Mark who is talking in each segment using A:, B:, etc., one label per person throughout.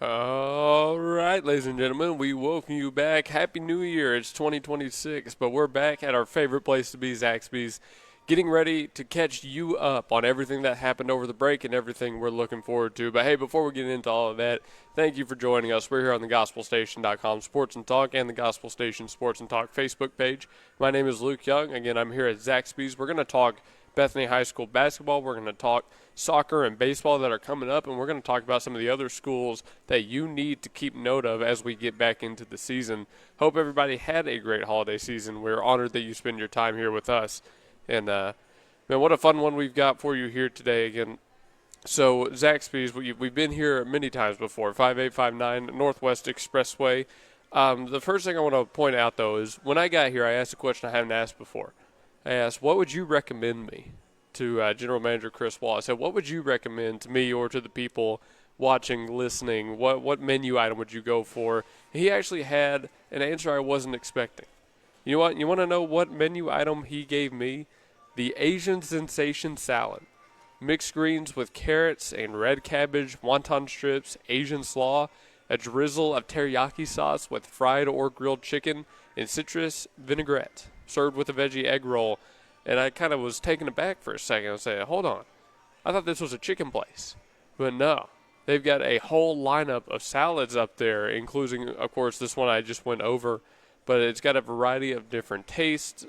A: All right, ladies and gentlemen, we welcome you back. Happy New Year. It's 2026, but we're back at our favorite place to be, Zaxby's, getting ready to catch you up on everything that happened over the break and everything we're looking forward to. But hey, before we get into all of that, thank you for joining us. We're here on the GospelStation.com Sports and Talk and the Gospel Station Sports and Talk Facebook page. My name is Luke Young. Again, I'm here at Zaxby's. We're going to talk Bethany High School basketball. We're going to talk soccer and baseball that are coming up, and we're going to talk about some of the other schools that you need to keep note of as we get back into the season. Hope everybody had a great holiday season. We're honored that you spend your time here with us. And, man, what a fun one we've got for you here today again. So, Zaxby's, we've been here many times before, 5859 Northwest Expressway. The first thing I want to point out, though, is when I got here, I asked a question I haven't asked before. I asked, what would you recommend me to General Manager Chris Wall? I said, what would you recommend to me or to the people watching, listening? What menu item would you go for? He actually had an answer I wasn't expecting. You know what? You want to know what menu item he gave me? The Asian Sensation Salad. Mixed greens with carrots and red cabbage, wonton strips, Asian slaw, a drizzle of teriyaki sauce with fried or grilled chicken, and citrus vinaigrette, served with a veggie egg roll. And I kind of was taken aback for a second. I said, hold on. I thought this was a chicken place. But no. They've got a whole lineup of salads up there, including, of course, this one I just went over. But it's got a variety of different tastes.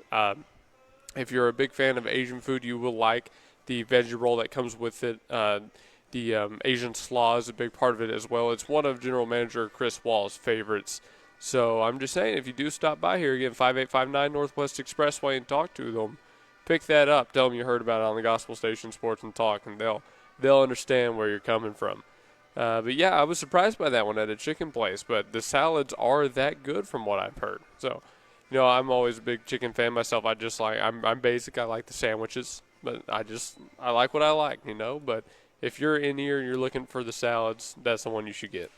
A: If you're a big fan of Asian food, you will like the veggie roll that comes with it. The Asian slaw is a big part of it as well. It's one of General Manager Chris Wall's favorites. So I'm just saying, if you do stop by here, again, 5859 Northwest Expressway, and talk to them, pick that up. Tell them you heard about it on the Gospel Station Sports and Talk, and they'll understand where you're coming from. But yeah, I was surprised by that one at a chicken place, but the salads are that good from what I've heard. So, I'm always a big chicken fan myself. I'm basic. I like the sandwiches, but I like what I like, But if you're in here and you're looking for the salads, that's the one you should get.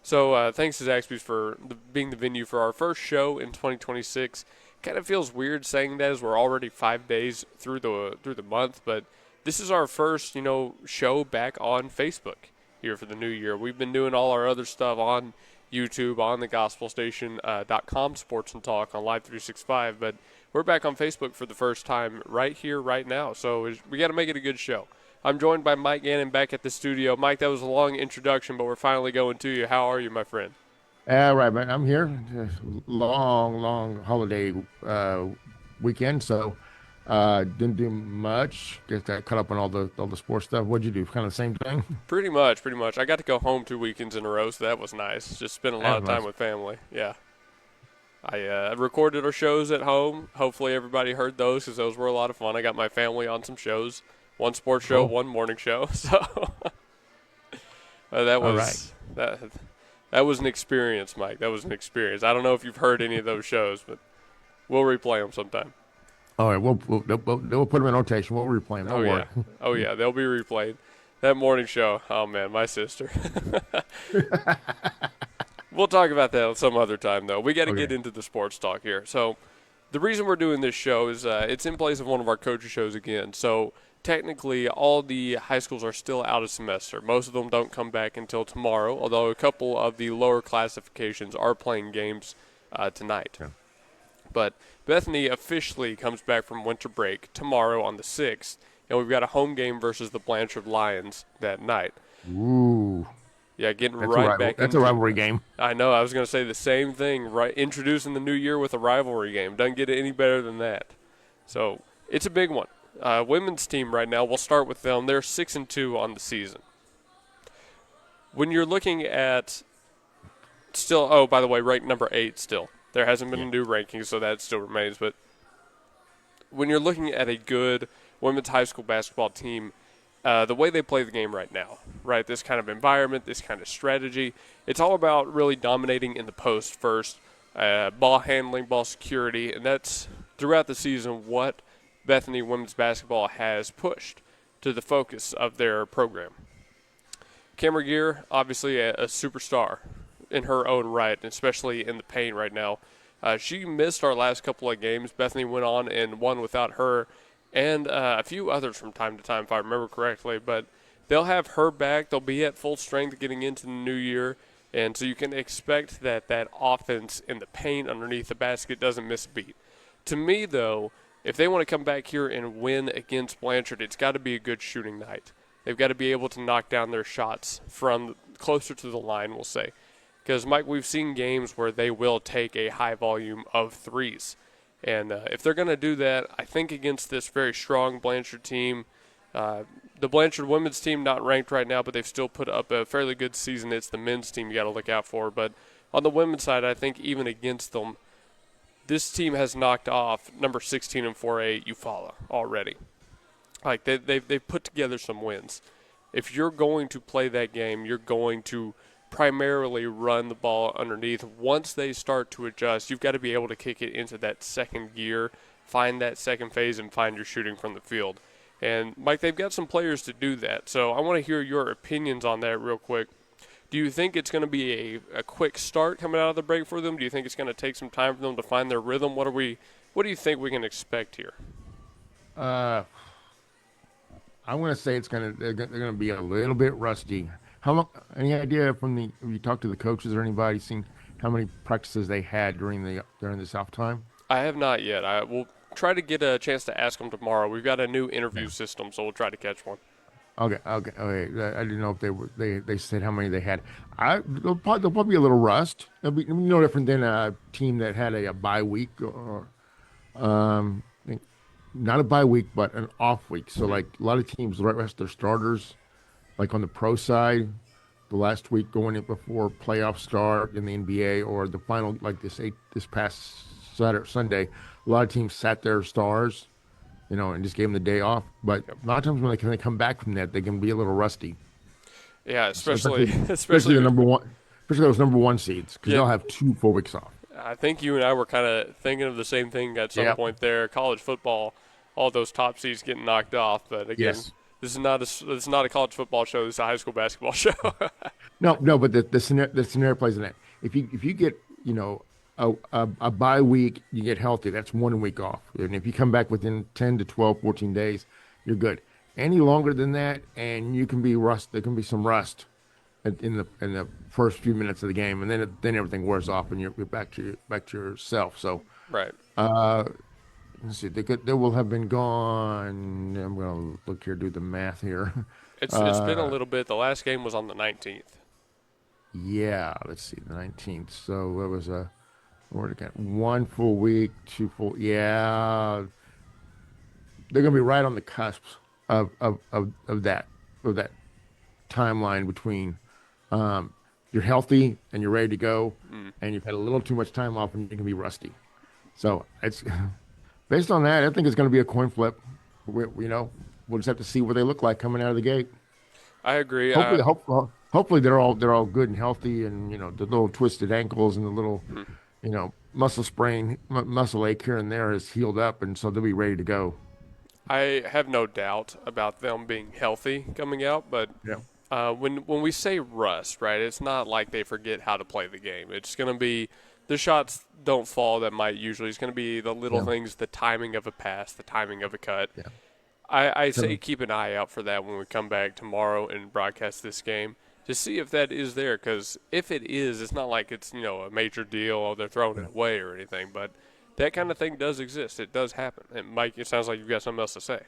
A: So thanks to Zaxby's for being the venue for our first show in 2026. Kind of feels weird saying that as we're already 5 days through the month, but this is our first, show back on Facebook here for the new year. We've been doing all our other stuff on YouTube, on the GospelStation.com Sports and Talk, on Live 365, but we're back on Facebook for the first time right here, right now. So we got to make it a good show. I'm joined by Mike Gannon back at the studio. Mike, that was a long introduction, but we're finally going to you. How are you, my friend?
B: Right, man. I'm here. Long holiday weekend, so didn't do much. Just got caught up on all the sports stuff. What'd you do? Kind of the same thing.
A: Pretty much. I got to go home 2 weekends in a row, so that was nice. Just spent a lot of time with family. Yeah. I recorded our shows at home. Hopefully everybody heard those because those were a lot of fun. I got my family on some shows. One sports show, one morning show. So that was that was an experience, Mike. That was an experience. I don't know if you've heard any of those shows, but we'll replay them sometime.
B: All right, we'll put them in rotation. We'll replay them. Don't worry.
A: Oh yeah, they'll be replayed. That morning show. Oh man, my sister. We'll talk about that some other time, though. We got to get into the sports talk here. So the reason we're doing this show is it's in place of one of our coaches' shows again. So technically, all the high schools are still out of semester. Most of them don't come back until tomorrow, although a couple of the lower classifications are playing games tonight. Yeah. But Bethany officially comes back from winter break tomorrow on the 6th, and we've got a home game versus the Blanchard Lions that night.
B: Ooh.
A: Yeah, getting right back.
B: That's a rivalry game.
A: I know. I was going to say the same thing. Right, introducing the new year with a rivalry game. Doesn't get any better than that. So it's a big one. Women's team right now, we'll start with them. They're 6-2 on the season. When you're looking at still, oh, by the way, ranked number 8 still. There hasn't been a new ranking, so that still remains. But when you're looking at a good women's high school basketball team, the way they play the game right now, right, this kind of environment, this kind of strategy, it's all about really dominating in the post first, ball handling, ball security, and that's throughout the season what Bethany women's basketball has pushed to the focus of their program. Cameron Gear, obviously a superstar in her own right, especially in the paint right now. She missed our last couple of games. Bethany went on and won without her and a few others from time to time, if I remember correctly. But they'll have her back. They'll be at full strength getting into the new year. And so you can expect that offense in the paint underneath the basket doesn't miss a beat. To me, though, if they want to come back here and win against Blanchard, it's got to be a good shooting night. They've got to be able to knock down their shots from closer to the line, we'll say. Because, Mike, we've seen games where they will take a high volume of threes. And if they're going to do that, I think against this very strong Blanchard team, the Blanchard women's team not ranked right now, but they've still put up a fairly good season. It's the men's team you got to look out for. But on the women's side, I think even against them, this team has knocked off number 16 and 4A Eufaula already. Like they've put together some wins. If you're going to play that game, you're going to primarily run the ball underneath. Once they start to adjust, you've got to be able to kick it into that second gear, find that second phase, and find your shooting from the field. And, Mike, they've got some players to do that. So I want to hear your opinions on that real quick. Do you think it's going to be a quick start coming out of the break for them? Do you think it's going to take some time for them to find their rhythm? What do you think we can expect here?
B: I want to say they're going to be a little bit rusty. How long? Any idea have you talked to the coaches or anybody seen how many practices they had during this off time?
A: I have not yet. I will try to get a chance to ask them tomorrow. We've got a new interview system, so we'll try to catch one.
B: Okay. I didn't know if they said how many they had. They'll probably be a little rust. It'll be no different than a team that had a bye week or not a bye week, but an off week. So like a lot of teams rest their starters. Like on the pro side, the last week going in before playoffs start in the NBA or the final, like this past Sunday, a lot of teams sat their stars, and just gave them the day off. But a lot of times when they come back from that, they can be a little rusty.
A: Yeah, especially
B: the number one, especially those number one seeds, because they'll have 2 full weeks off.
A: I think you and I were kind of thinking of the same thing at some point there. College football, all those top seeds getting knocked off, but again. Yes. This is not a college football show. This is a high school basketball show.
B: No, but the scenario plays in that. If you get a bye week, you get healthy. That's 1 week off, and if you come back within 10 to 12, 14 days, you're good. Any longer than that, and you can be rust. There can be some rust in the first few minutes of the game, and then everything wears off, and you're back to yourself. So
A: right.
B: Let's see. They will have been gone. I'm going to look here, do the math here.
A: It's been a little bit. The last game was on the 19th.
B: Yeah, let's see, the 19th. So it was word got 1 full week, 2 full. Yeah, they're going to be right on the cusp of that timeline between you're healthy and you're ready to go, and you've had a little too much time off, and you can be rusty. So it's. Based on that, I think it's going to be a coin flip. We'll just have to see what they look like coming out of the gate.
A: I agree.
B: Hopefully they're all good and healthy, and the little twisted ankles and the little, muscle sprain, muscle ache here and there is healed up, and so they'll be ready to go.
A: I have no doubt about them being healthy coming out, but when we say rust, right, it's not like they forget how to play the game. It's going to be the shots don't fall that might usually. It's going to be the little things, the timing of a pass, the timing of a cut. Yeah. I say keep an eye out for that when we come back tomorrow and broadcast this game to see if that is there, because if it is, it's not like it's a major deal or they're throwing it away or anything, but that kind of thing does exist. It does happen. And Mike, it sounds like you've got something else to say.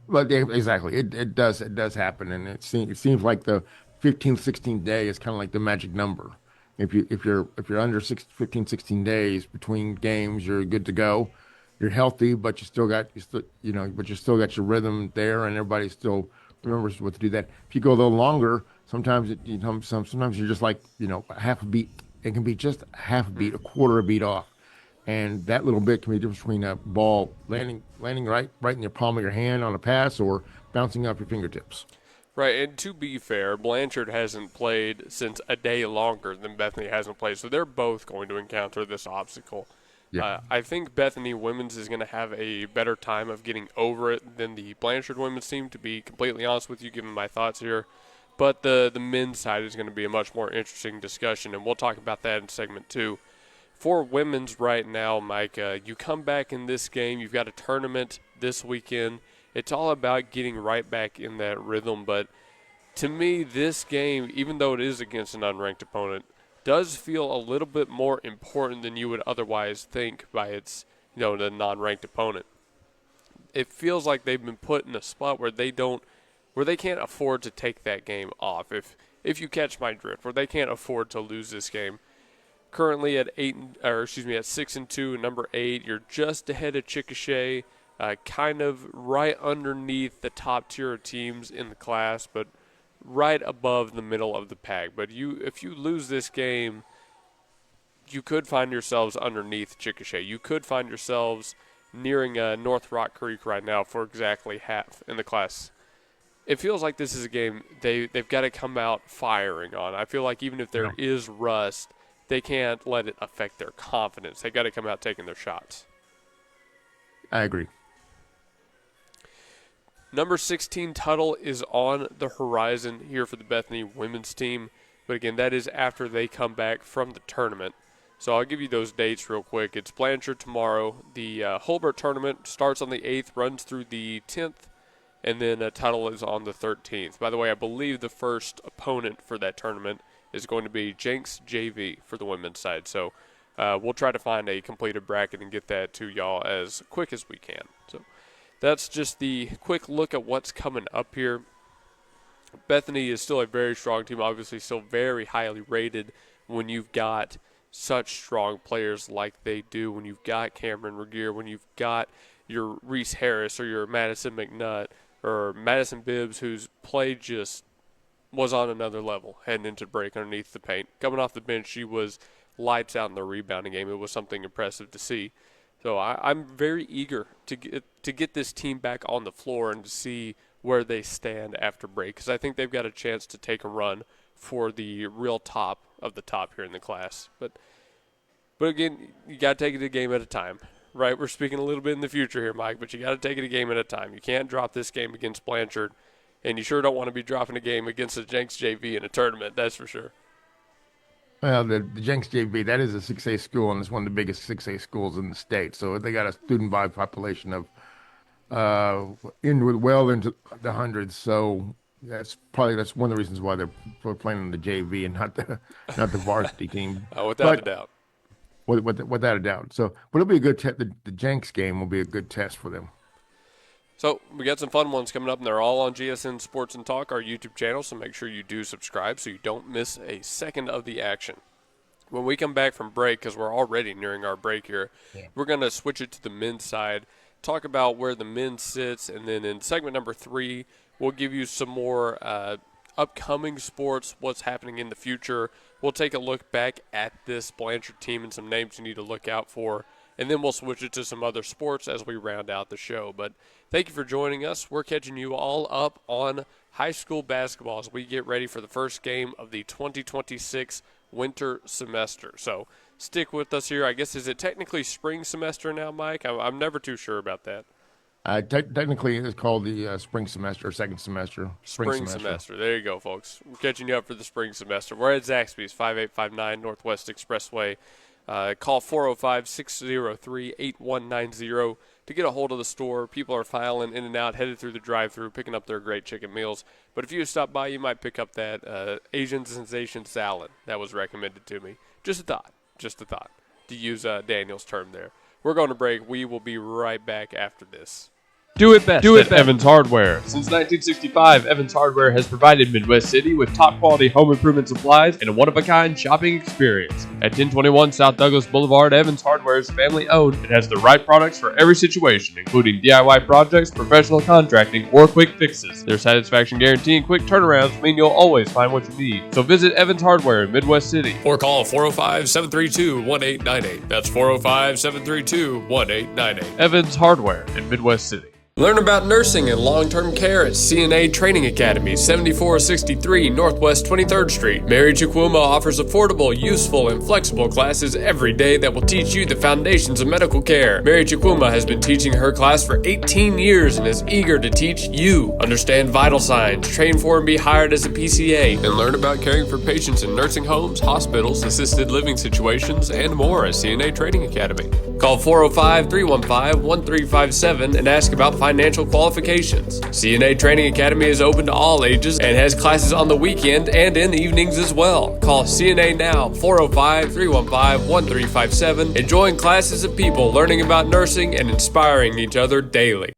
B: Well, exactly. It does happen, and it seems like the 15th, 16th day is kind of like the magic number. If you're under 15, 16 days between games, you're good to go. You're healthy, but you still got your rhythm there, and everybody still remembers what to do. That if you go a little longer, sometimes sometimes you're just like half a beat. It can be just half a beat, a quarter a beat off, and that little bit can be the difference between a ball landing right in your palm of your hand on a pass or bouncing off your fingertips.
A: Right, and to be fair, Blanchard hasn't played since a day longer than Bethany hasn't played, so they're both going to encounter this obstacle. Yeah. I think Bethany women's is going to have a better time of getting over it than the Blanchard women's team, to be completely honest with you, given my thoughts here. But the men's side is going to be a much more interesting discussion, and we'll talk about that in segment 2. For women's right now, Mike, you come back in this game, you've got a tournament this weekend. It's all about getting right back in that rhythm, but to me, this game, even though it is against an unranked opponent, does feel a little bit more important than you would otherwise think by its, the non-ranked opponent. It feels like they've been put in a spot where they can't afford to take that game off. If you catch my drift, where they can't afford to lose this game. Currently at 6-2, number 8, you're just ahead of Chickasha, kind of right underneath the top tier of teams in the class, but right above the middle of the pack. But if you lose this game, you could find yourselves underneath Chickasha. You could find yourselves nearing North Rock Creek right now for exactly half in the class. It feels like this is a game they've got to come out firing on. I feel like even if there is rust, they can't let it affect their confidence. They got to come out taking their shots.
B: I agree.
A: Number 16 Tuttle is on the horizon here for the Bethany women's team. But again, that is after they come back from the tournament. So I'll give you those dates real quick. It's Blanchard tomorrow. The Holbert tournament starts on the 8th, runs through the 10th, and then Tuttle is on the 13th. By the way, I believe the first opponent for that tournament is going to be Jenks JV for the women's side. So we'll try to find a completed bracket and get that to y'all as quick as we can. So that's just the quick look at what's coming up here. Bethany is still a very strong team, obviously still very highly rated when you've got such strong players like they do, when you've got Cameron Regier, when you've got your Reese Harris or your Madison McNutt or Madison Bibbs, whose play just was on another level heading into break underneath the paint. Coming off the bench, she was lights out in the rebounding game. It was something impressive to see. So I'm very eager to get this team back on the floor and to see where they stand after break, because I think they've got a chance to take a run for the real top of the top here in the class. But again, you got to take it a game at a time, right? We're speaking a little bit in the future here, Mike, but you got to take it a game at a time. You can't drop this game against Blanchard, and you sure don't want to be dropping a game against the Jenks JV in a tournament, that's for sure.
B: Well, the Jenks JV, that is a 6A school, and it's one of the biggest 6A schools in the state. So they got a student body population of well into the hundreds. So that's one of the reasons why they're playing in the JV and not the varsity team.
A: Without a doubt.
B: Without a doubt. So, but it'll be a good test. The Jenks game will be a good test for them.
A: So we got some fun ones coming up, and they're all on GSN Sports and Talk, our YouTube channel, so make sure you do subscribe so you don't miss a second of the action. When we come back from break, because we're already nearing our break here, we're going to switch it to the men's side, talk about where the men sits, and then in segment number 3, we'll give you some more upcoming sports, what's happening in the future. We'll take a look back at this Blanchard team and some names you need to look out for. And then we'll switch it to some other sports as we round out the show. But thank you for joining us. We're catching you all up on high school basketball as we get ready for the first game of the 2026 winter semester. So stick with us here. I guess, is it technically spring semester now, Mike? I'm never too sure about that.
B: Technically, it's called the spring semester or second semester.
A: Spring semester. There you go, folks. We're catching you up for the spring semester. We're at Zaxby's, 5859 Northwest Expressway. Call 405-603-8190 to get a hold of the store. People are filing in and out, headed through the drive-thru, picking up their great chicken meals. But if you stop by, you might pick up that Asian sensation salad that was recommended to me. Just a thought, to use Daniel's term there. We're going to break. We will be right back after this.
C: Do it best at Evans Hardware. Since 1965, Evans Hardware has provided Midwest City with top-quality home improvement supplies and a one-of-a-kind shopping experience. At 1021 South Douglas Boulevard, Evans Hardware is family-owned and has the right products for every situation, including DIY projects, professional contracting, or quick fixes. Their satisfaction guarantee and quick turnarounds mean you'll always find what you need. So visit Evans Hardware in Midwest City.
A: Or call 405-732-1898. That's 405-732-1898.
C: Evans Hardware in Midwest City.
A: Learn about nursing and long-term care at CNA Training Academy, 7463 Northwest 23rd Street. Mary Chikwuma offers affordable, useful, and flexible classes every day that will teach you the foundations of medical care. Mary Chikwuma has been teaching her class for 18 years and is eager to teach you. Understand vital signs, train for and be hired as a PCA, and learn about caring for patients in nursing homes, hospitals, assisted living situations, and more at CNA Training Academy. Call 405-315-1357 and ask about financial qualifications. CNA Training Academy is open to all ages and has classes on the weekend and in the evenings as well. Call CNA now, 405-315-1357, and join classes of people learning about nursing and inspiring each other daily.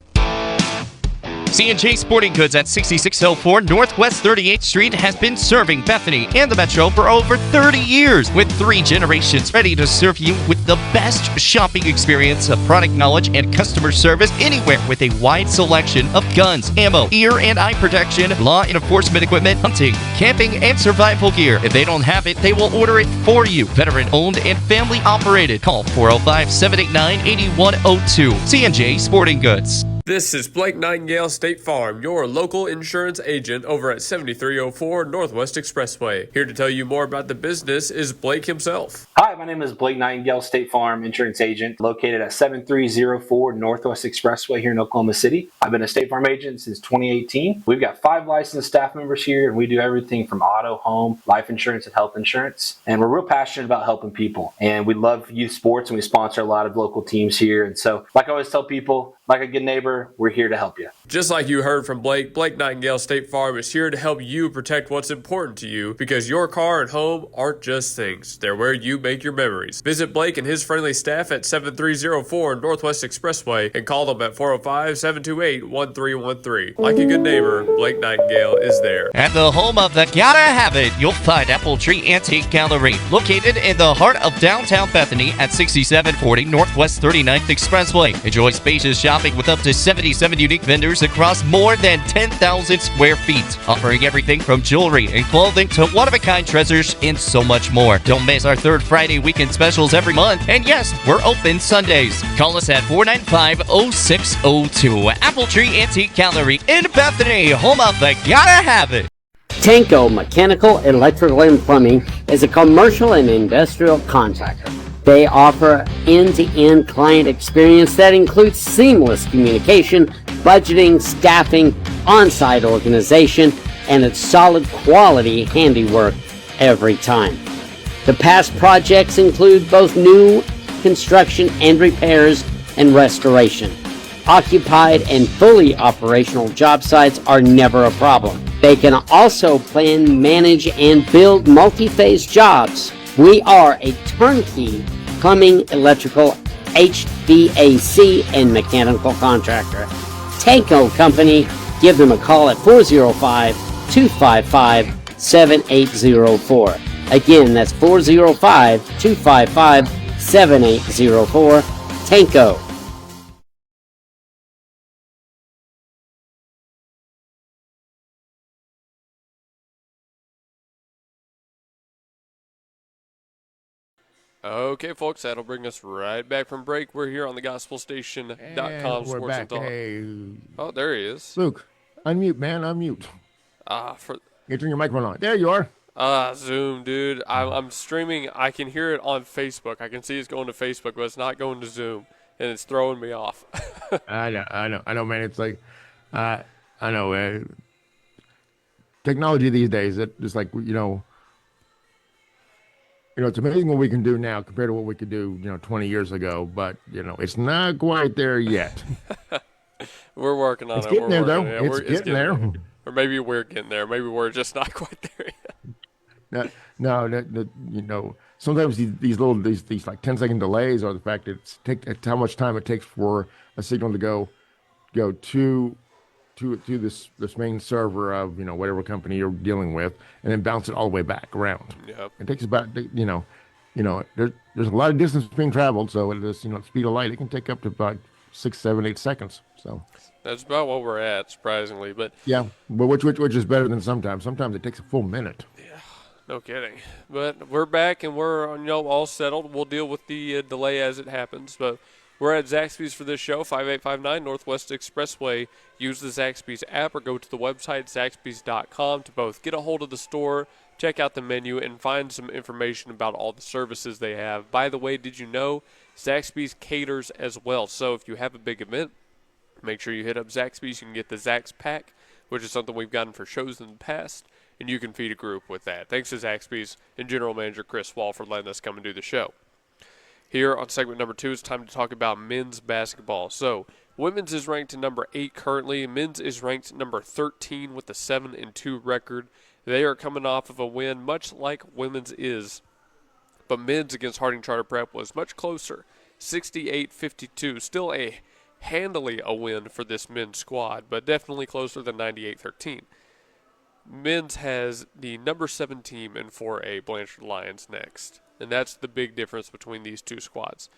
D: C&J Sporting Goods at 6604 Northwest 38th Street has been serving Bethany and the Metro for over 30 years, with 3 generations ready to serve you with the best shopping experience of product knowledge and customer service anywhere, with a wide selection of guns, ammo, ear and eye protection, law enforcement equipment, hunting, camping, and survival gear. If they don't have it, they will order it for you. Veteran owned and family operated. Call 405-789-8102. C&J Sporting Goods.
A: This is Blake Nightingale State Farm, your local insurance agent over at 7304 Northwest Expressway. Here to tell you more about the business is Blake himself.
E: Hi, my name is Blake Nightingale, State Farm insurance agent located at 7304 Northwest Expressway here in Oklahoma City. I've been a State Farm agent since 2018. We've got 5 licensed staff members here, and we do everything from auto, home, life insurance, and health insurance. And we're real passionate about helping people. And we love youth sports, and we sponsor a lot of local teams here. And so, like I always tell people, like a good neighbor, we're here to help you.
A: Just like you heard from Blake, Blake Nightingale State Farm is here to help you protect what's important to you, because your car and home aren't just things. They're where you make your memories. Visit Blake and his friendly staff at 7304 Northwest Expressway and call them at 405-728-1313. Like a good neighbor, Blake Nightingale is there.
D: At the home of the Gotta Have It, you'll find Apple Tree Antique Gallery, located in the heart of downtown Bethany at 6740 Northwest 39th Expressway. Enjoy spacious shopping with up to 77 unique vendors across more than 10,000 square feet, offering everything from jewelry and clothing to one-of-a-kind treasures and so much more. Don't miss our third Friday weekend specials every month. And yes, we're open Sundays. Call us at 495-0602. Apple Tree Antique Gallery in Bethany, home of the Gotta Have It.
F: Tanko Mechanical, Electrical, and Plumbing is a commercial and industrial contractor. They offer end-to-end client experience that includes seamless communication, budgeting, staffing, on-site organization, and its solid quality handiwork every time. The past projects include both new construction and repairs and restoration. Occupied and fully operational job sites are never a problem. They can also plan, manage, and build multi-phase jobs. We are a turnkey plumbing, electrical, HVAC, and mechanical contractor. Tanko Company, give them a call at 405-255-7804. Again, that's 405-255-7804. Tanko.
A: Okay, folks, that'll bring us right back from break. We're here on the gospelstation.com
B: We're
A: Sports
B: back.
A: and Talk.
B: Hey,
A: Oh, there he is.
B: Luke, unmute, man, unmute.
A: You
B: turn your microphone on. There you are.
A: Zoom, dude. I'm streaming. I can hear it on Facebook. I can see it's going to Facebook, but it's not going to Zoom, and it's throwing me off.
B: I know, man. It's like, I know. Technology these days, it's like, it's amazing what we can do now compared to what we could do, 20 years ago. But, it's not quite there yet.
A: We're working on it.
B: It's getting there, though.
A: Yeah,
B: It's getting there.
A: Or maybe we're getting there. Maybe we're just not quite there yet.
B: No, sometimes these like 10-second delays are the fact that it's how much time it takes for a signal to go to this main server of whatever company you're dealing with, and then bounce it all the way back around.
A: Yep.
B: It takes about there's a lot of distance being traveled, so it is speed of light. It can take up to about 6, 7, 8 seconds. So
A: that's about what we're at, surprisingly. But
B: yeah, but which is better than sometimes. Sometimes it takes a full minute.
A: Yeah, no kidding. But we're back and we're all settled. We'll deal with the delay as it happens, but. We're at Zaxby's for this show, 5859 Northwest Expressway. Use the Zaxby's app or go to the website, zaxbys.com, to both get a hold of the store, check out the menu, and find some information about all the services they have. By the way, did you know Zaxby's caters as well? So if you have a big event, make sure you hit up Zaxby's. You can get the Zax Pack, which is something we've gotten for shows in the past, and you can feed a group with that. Thanks to Zaxby's and General Manager Chris Wall for letting us come and do the show. Here on segment number 2, it's time to talk about men's basketball. So, women's is ranked number 8 currently. Men's is ranked number 13 with a 7-2 record. They are coming off of a win, much like women's is. But men's against Harding Charter Prep was much closer, 68-52. Still handily a win for this men's squad, but definitely closer than 98-13. Men's has the number 7 team in 4A, Blanchard Lions, next. And that's the big difference between these two squads.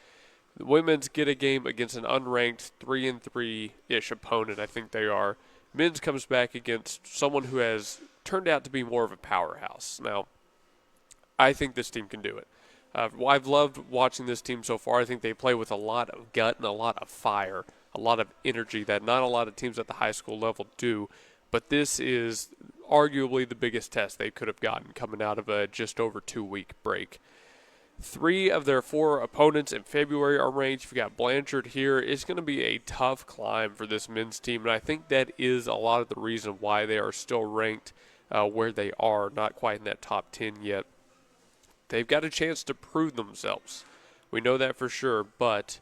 A: The women's get a game against an unranked 3-3-ish opponent, I think they are. Men's comes back against someone who has turned out to be more of a powerhouse. Now, I think this team can do it. I've loved watching this team so far. I think they play with a lot of gut and a lot of fire, a lot of energy that not a lot of teams at the high school level do. But this is arguably the biggest test they could have gotten coming out of a just over 2-week break. 3 of their 4 opponents in February are ranked. You've got Blanchard here. It's going to be a tough climb for this men's team, and I think that is a lot of the reason why they are still ranked where they are, not quite in that top 10 yet. They've got a chance to prove themselves. We know that for sure, but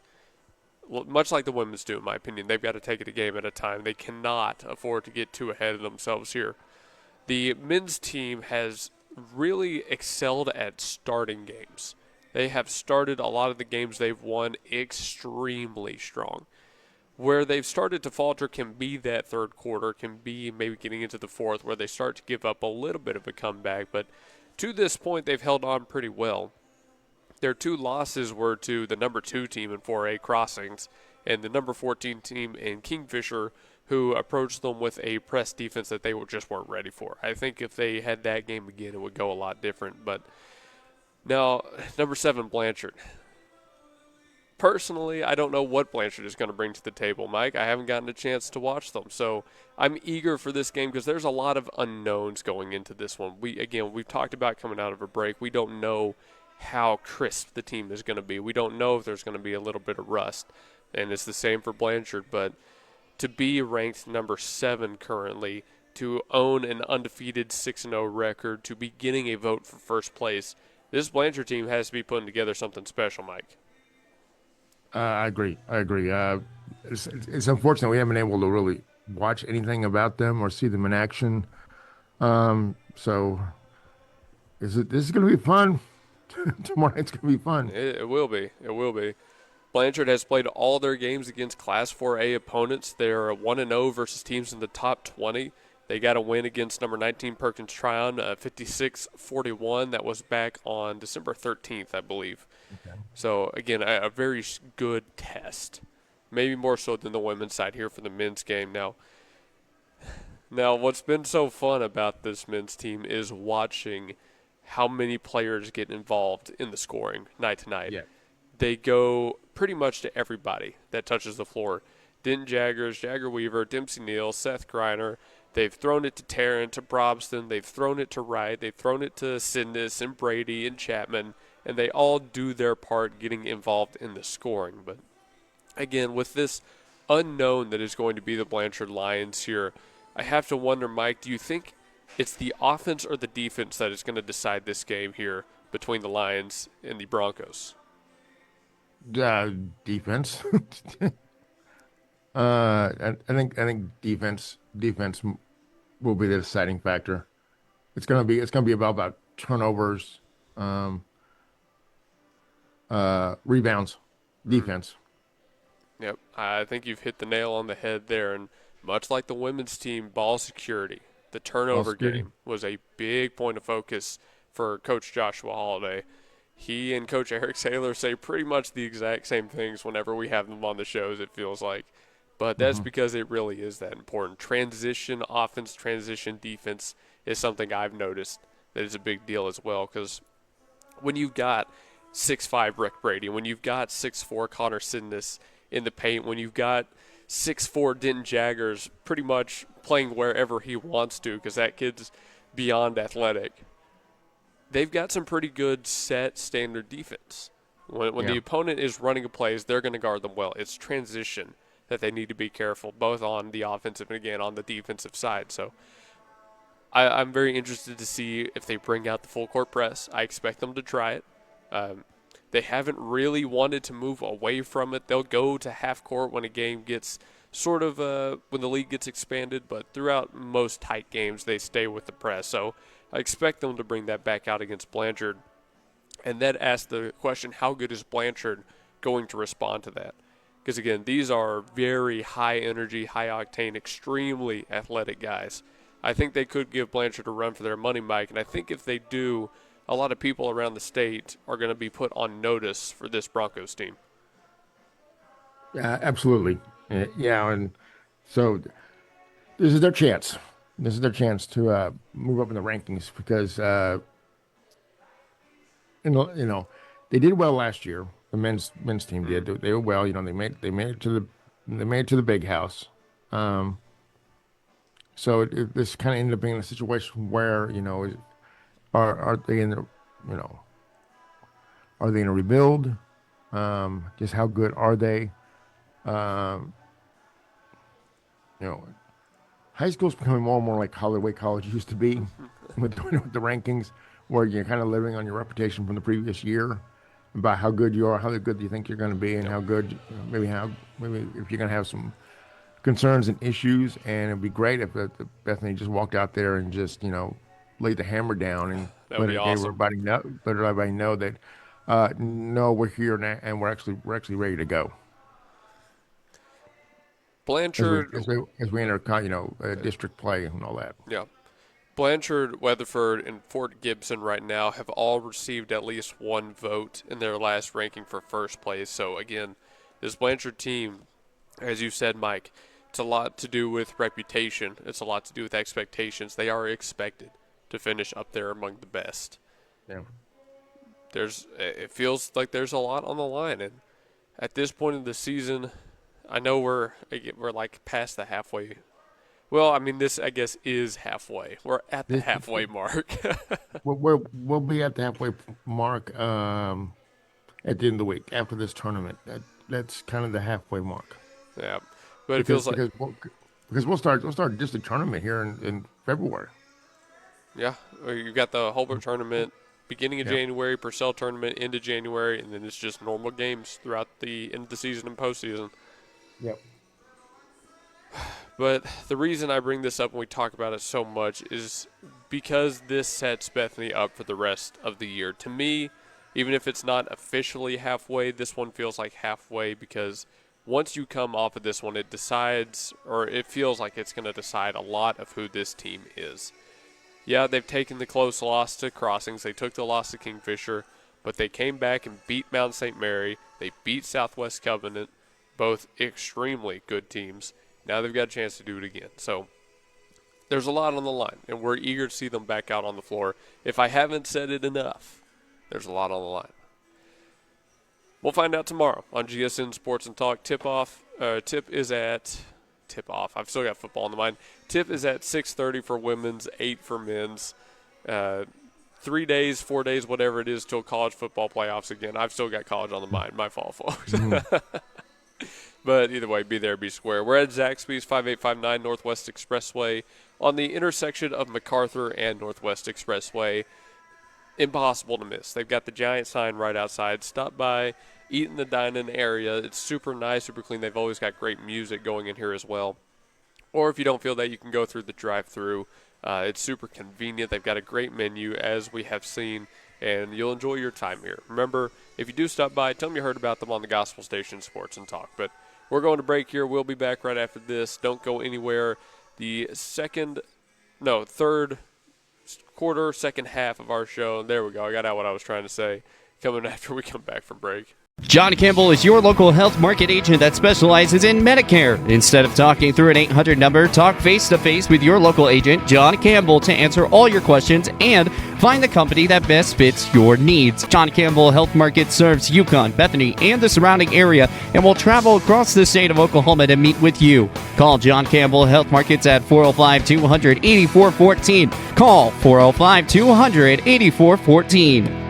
A: much like the women's do, in my opinion, they've got to take it a game at a time. They cannot afford to get too ahead of themselves here. The men's team has really excelled at starting games. They have started a lot of the games they've won extremely strong. Where they've started to falter can be that third quarter, can be maybe getting into the fourth, where they start to give up a little bit of a comeback, but to this point, they've held on pretty well. Their 2 losses were to the number 2 team in 4A, Crossings, and the number 14 team in Kingfisher, who approached them with a press defense that they just weren't ready for. I think if they had that game again, it would go a lot different. But now, number 7, Blanchard. Personally, I don't know what Blanchard is going to bring to the table, Mike. I haven't gotten a chance to watch them, so I'm eager for this game because there's a lot of unknowns going into this one. We've talked about coming out of a break. We don't know how crisp the team is going to be. We don't know if there's going to be a little bit of rust, and it's the same for Blanchard. But to be ranked number 7 currently, to own an undefeated 6-0 record, to be getting a vote for first place, this Blanchard team has to be putting together something special, Mike.
B: I agree. It's unfortunate we haven't been able to really watch anything about them or see them in action. So this is going to be fun. Tomorrow night's going to be fun.
A: It will be. It will be. Blanchard has played all their games against Class 4A opponents. They're 1-0 versus teams in the top 20. They got a win against number 19 Perkins Tryon, 56-41. That was back on December 13th, I believe. Okay. So, again, a very good test. Maybe more so than the women's side here for the men's game. Now, what's been so fun about this men's team is watching how many players get involved in the scoring night to night. Yeah. They go pretty much to everybody that touches the floor. Denton Jaggers, Jagger Weaver, Dempsey Neal, Seth Griner. They've thrown it to Tarrant, to Brobston. They've thrown it to Wright. They've thrown it to Sidness and Brady and Chapman. And they all do their part getting involved in the scoring. But, again, with this unknown that is going to be the Blanchard Lions here, I have to wonder, Mike, do you think it's the offense or the defense that is going to decide this game here between the Lions and the Broncos?
B: Defense. I think defense will be the deciding factor. It's gonna be about turnovers, rebounds, defense.
A: Yep, I think you've hit the nail on the head there. And much like the women's team, ball security, the turnover game was a big point of focus for Coach Joshua Holiday. He and Coach Eric Saylor say pretty much the exact same things whenever we have them on the shows, it feels like. But that's because it really is that important. Transition offense, transition defense is something I've noticed that is a big deal as well. Because when you've got 6'5" Rick Brady, when you've got 6'4" Connor Sidness in the paint, when you've got 6'4" Denton Jaggers pretty much playing wherever he wants to because that kid's beyond athletic, they've got some pretty good set standard defense. When the opponent is running a plays, they're going to guard them well. It's transition that they need to be careful, both on the offensive and, again, on the defensive side. So I'm very interested to see if they bring out the full court press. I expect them to try it. They haven't really wanted to move away from it. They'll go to half court when a game gets sort of when the league gets expanded, but throughout most tight games, they stay with the press. So I expect them to bring that back out against Blanchard. And that asks the question, how good is Blanchard going to respond to that? Because, again, these are very high-energy, high-octane, extremely athletic guys. I think they could give Blanchard a run for their money, Mike, and I think if they do, a lot of people around the state are going to be put on notice for this Broncos team.
B: Absolutely. Yeah, and so this is their chance. This is their chance to move up in the rankings because, they did well last year. The men's team did. They were well. They made it to the big house. So this kind of ended up being a situation where are they in are they in a rebuild? Just how good are they? High school's becoming more and more like Hollywood College used to be with the rankings, where you're kind of living on your reputation from the previous year about how good you are, how good you think you're going to be, and how good maybe if you're going to have some concerns and issues. And it'd be great if Bethany just walked out there and just laid the hammer down and
A: That'd be awesome.
B: let everybody know that no, we're here now and we're actually ready to go.
A: Blanchard,
B: as we enter district play and all that.
A: Yeah. Blanchard, Weatherford, and Fort Gibson right now have all received at least one vote in their last ranking for first place. So, again, this Blanchard team, as you said, Mike, it's a lot to do with reputation. It's a lot to do with expectations. They are expected to finish up there among the best.
B: Yeah.
A: It feels like there's a lot on the line. And at this point in the season, I know we're like past the halfway. Well, I mean, this, I guess, is halfway. We're at the halfway mark.
B: We'll be at the halfway mark at the end of the week after this tournament. That's kind of the halfway mark.
A: Yeah, but it feels like
B: because we'll start just a tournament here in February.
A: Yeah, you got the Holbrook tournament beginning of January, Purcell tournament into January, and then it's just normal games throughout the end of the season and postseason.
B: Yep.
A: But the reason I bring this up when we talk about it so much is because this sets Bethany up for the rest of the year. To me, even if it's not officially halfway, this one feels like halfway because once you come off of this one, it decides, or it feels like it's going to decide a lot of who this team is. Yeah, they've taken the close loss to Crossings. They took the loss to Kingfisher, but they came back and beat Mount St. Mary. They beat Southwest Covenant, both extremely good teams. Now they've got a chance to do it again. So there's a lot on the line, and we're eager to see them back out on the floor. If I haven't said it enough, there's a lot on the line. We'll find out tomorrow on GSN Sports and Talk. Tip-off. I've still got football in the mind. Tip is at 6:30 for women's, 8 for men's. 3 days, 4 days, whatever it is, till college football playoffs again. I've still got college on the mind. My fault, folks. But either way, be there, be square. We're at Zaxby's, 5859 Northwest Expressway, on the intersection of MacArthur and Northwest Expressway. Impossible to miss. They've got the giant sign right outside. Stop by, eat in the dine-in area. It's super nice, super clean. They've always got great music going in here as well. Or if you don't feel that, you can go through the drive-thru. It's super convenient. They've got a great menu, as we have seen, and you'll enjoy your time here. Remember, if you do stop by, tell them you heard about them on the Gospel Station Sports and Talk. But we're going to break here. We'll be back right after this. Don't go anywhere. The third quarter, second half of our show. There we go. I got out what I was trying to say. Coming after we come back from break.
D: John Campbell is your local health market agent that specializes in Medicare. Instead of talking through an 800 number, talk face-to-face with your local agent, John Campbell, to answer all your questions and find the company that best fits your needs. John Campbell Health Market serves Yukon, Bethany, and the surrounding area and will travel across the state of Oklahoma to meet with you. Call John Campbell Health Markets at 405-200-8414. Call 405-200-8414.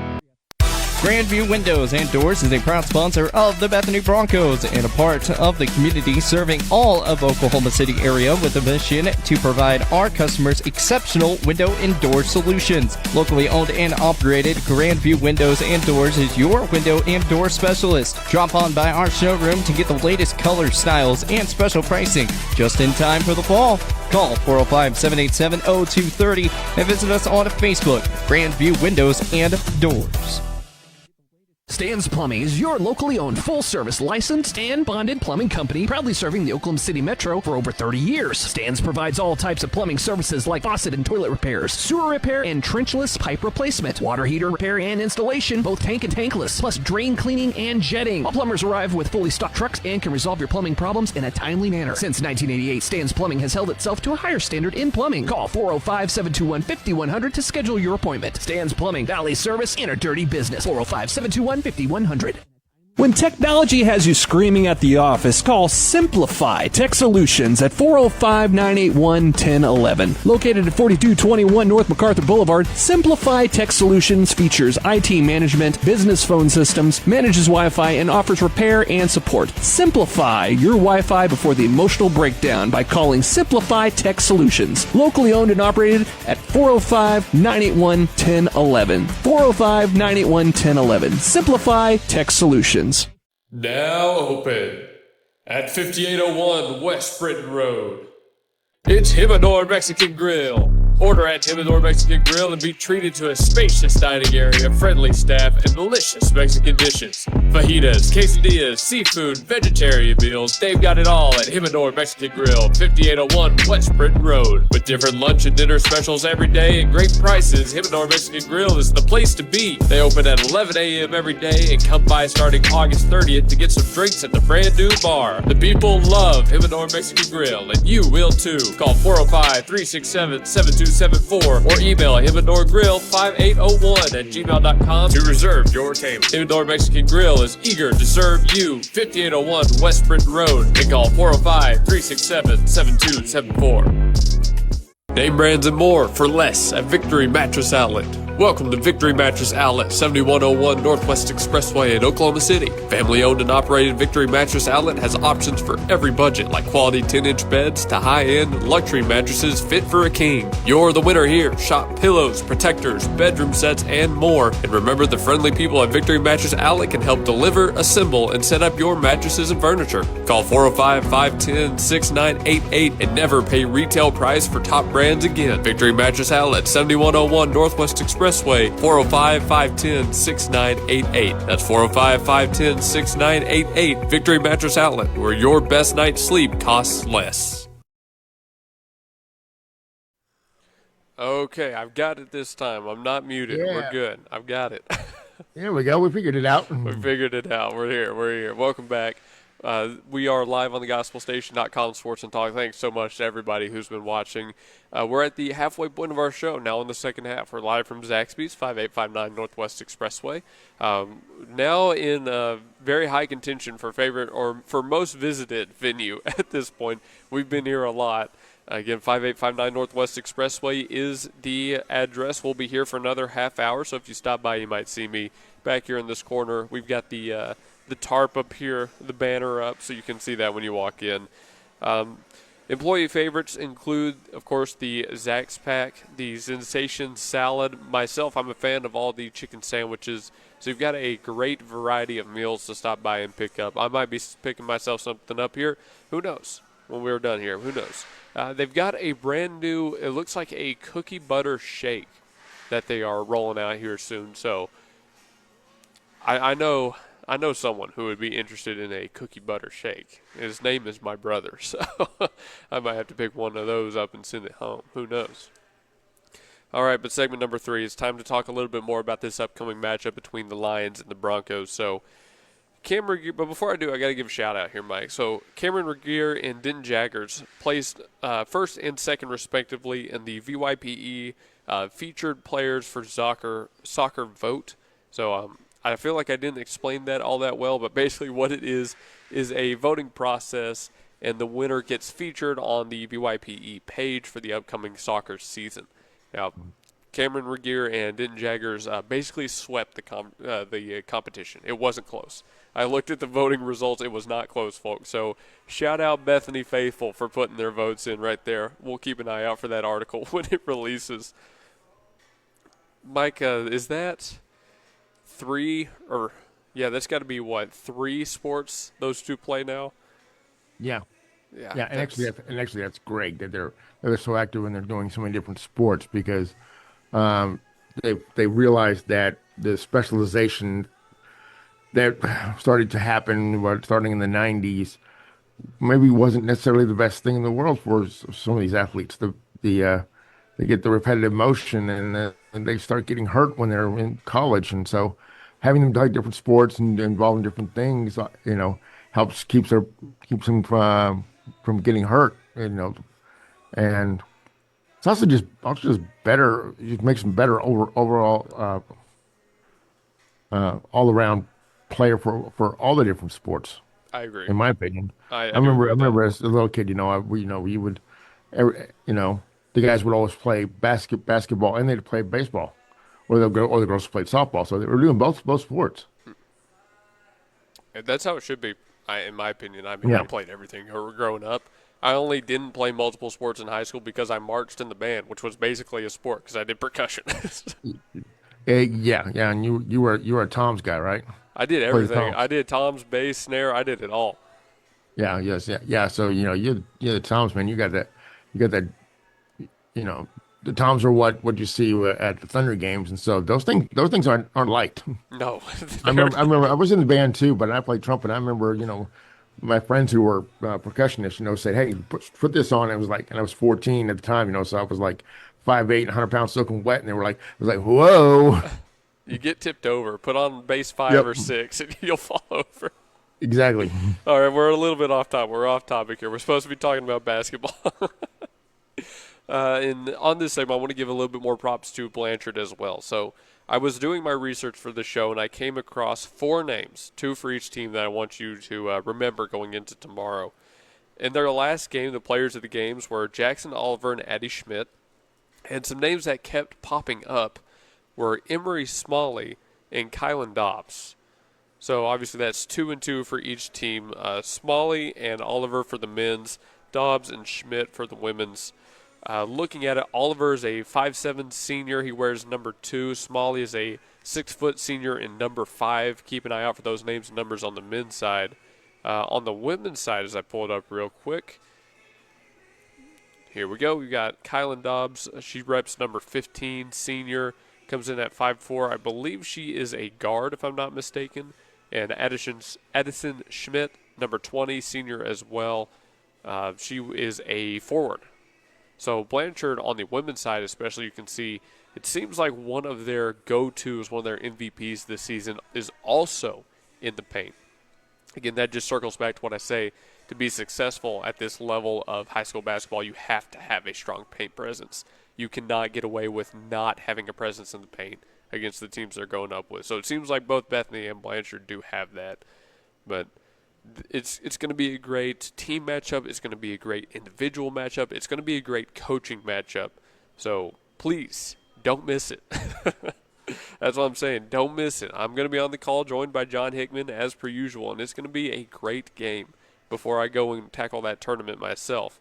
D: Grandview Windows and Doors is a proud sponsor of the Bethany Broncos and a part of the community serving all of Oklahoma City area with a mission to provide our customers exceptional window and door solutions. Locally owned and operated, Grandview Windows and Doors is your window and door specialist. Drop on by our showroom to get the latest color, styles, and special pricing just in time for the fall. Call 405-787-0230 and visit us on Facebook, Grandview Windows and Doors.
G: Stan's Plumbing is your locally owned, full-service, licensed, and bonded plumbing company, proudly serving the Oklahoma City Metro for over 30 years. Stan's provides all types of plumbing services like faucet and toilet repairs, sewer repair, and trenchless pipe replacement, water heater repair and installation, both tank and tankless, plus drain cleaning and jetting. All plumbers arrive with fully stocked trucks and can resolve your plumbing problems in a timely manner. Since 1988, Stan's Plumbing has held itself to a higher standard in plumbing. Call 405-721-5100 to schedule your appointment. Stan's Plumbing, Valley Service in a dirty business. 405-721-5100. When technology has you screaming at the office, call Simplify Tech Solutions at 405-981-1011. Located at 4221 North MacArthur Boulevard, Simplify Tech Solutions features IT management, business phone systems, manages Wi-Fi, and offers repair and support. Simplify your Wi-Fi before the emotional breakdown by calling Simplify Tech Solutions. Locally owned and operated at 405-981-1011. 405-981-1011. Simplify Tech Solutions.
A: Now open at 5801 West Britain Road. It's Himador Mexican Grill. Order at Himador Mexican Grill and be treated to a spacious dining area, friendly staff, and delicious Mexican dishes. Fajitas, quesadillas, seafood, vegetarian meals, they've got it all at Himador Mexican Grill, 5801 West Britain Road. With different lunch and dinner specials every day and great prices, Himador Mexican Grill is the place to be. They open at 11 a.m. every day and come by starting August 30th to get some drinks at the brand new bar. The people love Himador Mexican Grill, and you will too. Call 405-367-7274 or email himadorgrill5801@gmail.com to reserve your table. Himador Mexican Grill is eager to serve you. 5801 West Britain Road, and call 405-367-7274. Name brands and more for less at Victory Mattress Outlet. Welcome to Victory Mattress Outlet, 7101 Northwest Expressway in Oklahoma City. Family owned and operated Victory Mattress Outlet has options for every budget, like quality 10-inch beds to high-end luxury mattresses fit for a king. You're the winner here. Shop pillows, protectors, bedroom sets, and more. And remember, the friendly people at Victory Mattress Outlet can help deliver, assemble, and set up your mattresses and furniture. Call 405-510-6988 and never pay retail price for top brands again. Victory Mattress Outlet, 7101 Northwest Expressway, 405-510-6988. That's 405-510-6988. Victory Mattress Outlet, where your best night's sleep costs less. Okay, I've got it this time. I'm not muted.
B: Yeah.
A: We're good. I've got it.
B: There we go. We figured it out.
A: We figured it out. We're here. Welcome back. We are live on the gospelstation.com Sports and Talk. Thanks so much to everybody who's been watching. We're at the halfway point of our show now in the second half. We're live from Zaxby's, 5859 Northwest Expressway. Now in very high contention for favorite or for most visited venue at this point. We've been here a lot. Again, 5859 Northwest Expressway is the address. We'll be here for another half hour, so if you stop by, you might see me back here in this corner. We've got the tarp up here, the banner up, so you can see that when you walk in. Employee favorites include, of course, the Zax Pack, the Sensation Salad. Myself, I'm a fan of all the chicken sandwiches, so you've got a great variety of meals to stop by and pick up. I might be picking myself something up here. Who knows? When we're done here, who knows? They've got a brand new, it looks like a cookie butter shake that they are rolling out here soon. So I know someone who would be interested in a cookie butter shake. His name is my brother, so I might have to pick one of those up and send it home. Who knows? All right, but segment number 3, it's time to talk a little bit more about this upcoming matchup between the Lions and the Broncos. So Cameron Regier, but before I do, I got to give a shout-out here, Mike. So Cameron Regier and Denton Jaggers placed first and second, respectively, in the VYPE featured players for soccer vote. So I feel like I didn't explain that all that well, but basically what it is a voting process, and the winner gets featured on the VYPE page for the upcoming soccer season. Now, Cameron Regier and Denton Jaggers basically swept the competition. It wasn't close. I looked at the voting results. It was not close, folks. So shout out Bethany Faithful for putting their votes in right there. We'll keep an eye out for that article when it releases. Mike, is that three or – yeah, that's got to be, what, 3 sports those two play now?
B: Yeah.
A: Yeah,
B: Yeah, and actually that's great that they're so active and they're doing so many different sports because they realize that the specialization that started to happen starting in the 90s maybe wasn't necessarily the best thing in the world for some of these athletes. They get the repetitive motion and they start getting hurt when they're in college, and so having them play different sports and involved in different things, helps keeps them from getting hurt, and it's also just better. It makes them better overall, all around player for all the different sports.
A: I agree.
B: In my opinion,
A: I
B: remember as a little kid, we would, the guys would always play basketball and they'd play baseball, or the girls played softball. So they were doing both sports.
A: That's how it should be, in my opinion. I mean, I played everything growing up. I only didn't play multiple sports in high school because I marched in the band, which was basically a sport because I did percussion.
B: Yeah, and you were a Tom's guy, right?
A: I did everything. I did toms, bass, snare. I did it all.
B: Yeah. So you're the Toms, man. You got that. The Toms are what you see at the Thunder games, and so those things aren't light.
A: No.
B: I remember I was in the band too, but I played trumpet. I remember my friends who were percussionists, said, "Hey, put this on." It was like, and I was 14 at the time, so I was like 5'8", 100 pounds soaking wet, and they were like, I was like, "Whoa."
A: You get tipped over. Put on base 5 or 6, and you'll fall over.
B: Exactly.
A: All right, we're a little bit off topic. We're off topic here. We're supposed to be talking about basketball. And on this segment, I want to give a little bit more props to Blanchard as well. So I was doing my research for the show, and I came across 4 names, 2 for each team, that I want you to remember going into tomorrow. In their last game, the players of the games were Jackson Oliver and Addie Schmidt. And some names that kept popping up were Emery Smalley and Kylan Dobbs. So obviously that's 2 and 2 for each team. Smalley and Oliver for the men's, Dobbs and Schmidt for the women's. Looking at it, Oliver is a 5'7" senior. He wears number 2. Smalley is a 6-foot senior in number 5. Keep an eye out for those names and numbers on the men's side. On the women's side, as I pull it up real quick, here we go. We got Kylan Dobbs. She reps number 15, senior. Comes in at 5'4". I believe she is a guard, if I'm not mistaken. And Addison Schmidt, number 20, senior as well. She is a forward. So Blanchard on the women's side especially, you can see it seems like one of their go-tos, one of their MVPs this season is also in the paint. Again, that just circles back to what I say. To be successful at this level of high school basketball, you have to have a strong paint presence. You cannot get away with not having a presence in the paint against the teams they're going up with. So it seems like both Bethany and Blanchard do have that. But it's going to be a great team matchup. It's going to be a great individual matchup. It's going to be a great coaching matchup. So please don't miss it. That's what I'm saying. Don't miss it. I'm going to be on the call joined by John Hickman as per usual, and it's going to be a great game before I go and tackle that tournament myself.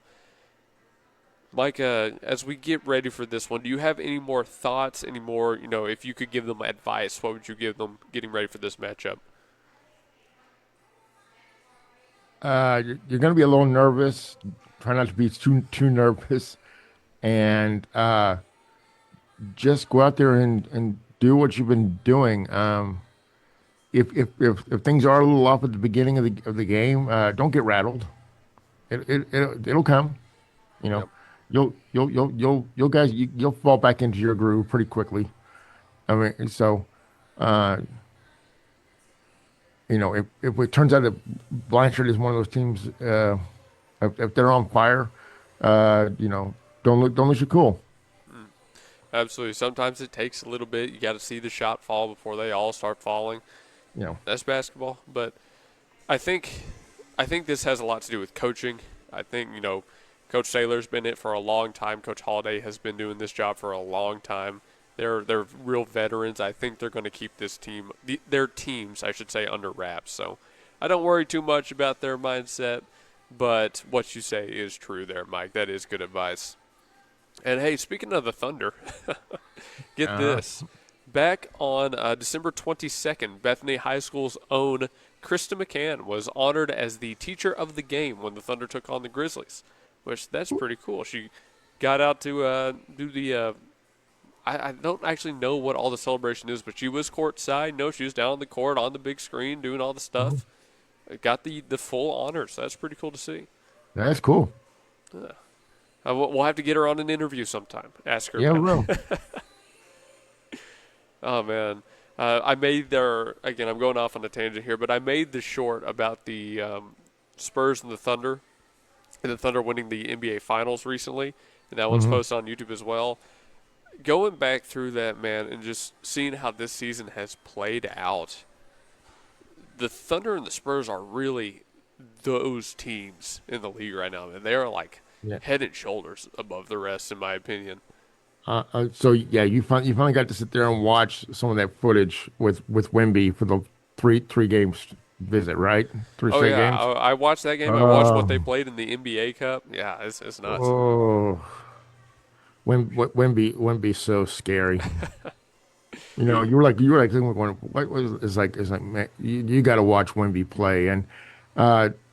A: Mike, as we get ready for this one, do you have any more thoughts, any more, if you could give them advice, what would you give them getting ready for this matchup?
B: You're going to be a little nervous. Try not to be too nervous, and just go out there and do what you've been doing. If things are a little off at the beginning of the game, don't get rattled. It'll come.
A: Yep.
B: You'll guys you'll fall back into your groove pretty quickly. I mean, so if it turns out that Blanchard is one of those teams, if they're on fire, don't lose your cool.
A: Absolutely. Sometimes it takes a little bit. You got to see the shot fall before they all start falling. That's basketball. But I think this has a lot to do with coaching. I think, Coach Taylor's been in it for a long time. Coach Holliday has been doing this job for a long time. They're real veterans. I think they're going to keep this team, their teams, I should say, under wraps. So I don't worry too much about their mindset. But what you say is true there, Mike. That is good advice. And, hey, speaking of the Thunder, get this. Back on December 22nd, Bethany High School's own Krista McCann was honored as the teacher of the game when the Thunder took on the Grizzlies, which that's pretty cool. She got out to do the I don't actually know what all the celebration is, but she was courtside. No, she was down on the court on the big screen doing all the stuff. Got the full honors. So that's pretty cool to see.
B: That's cool.
A: Yeah. We'll have to get her on an interview sometime. Ask her.
B: Yeah, we will.
A: Oh, man. I made again, I'm going off on a tangent here, but I made the short about the Spurs and the Thunder winning the NBA Finals recently, and that one's posted on YouTube as well. Going back through that, man, and just seeing how this season has played out, the Thunder and the Spurs are really those teams in the league right now, and they are like head and shoulders above the rest, in my opinion.
B: So yeah, you finally got to sit there and watch some of that footage with Wemby for the three games visit, right? Three straight games.
A: I watched that game. I watched what they played in the NBA Cup. Yeah, it's nuts.
B: Oh, Wemby's so scary. You were like going, what was it's like man, you got to watch Wemby play, and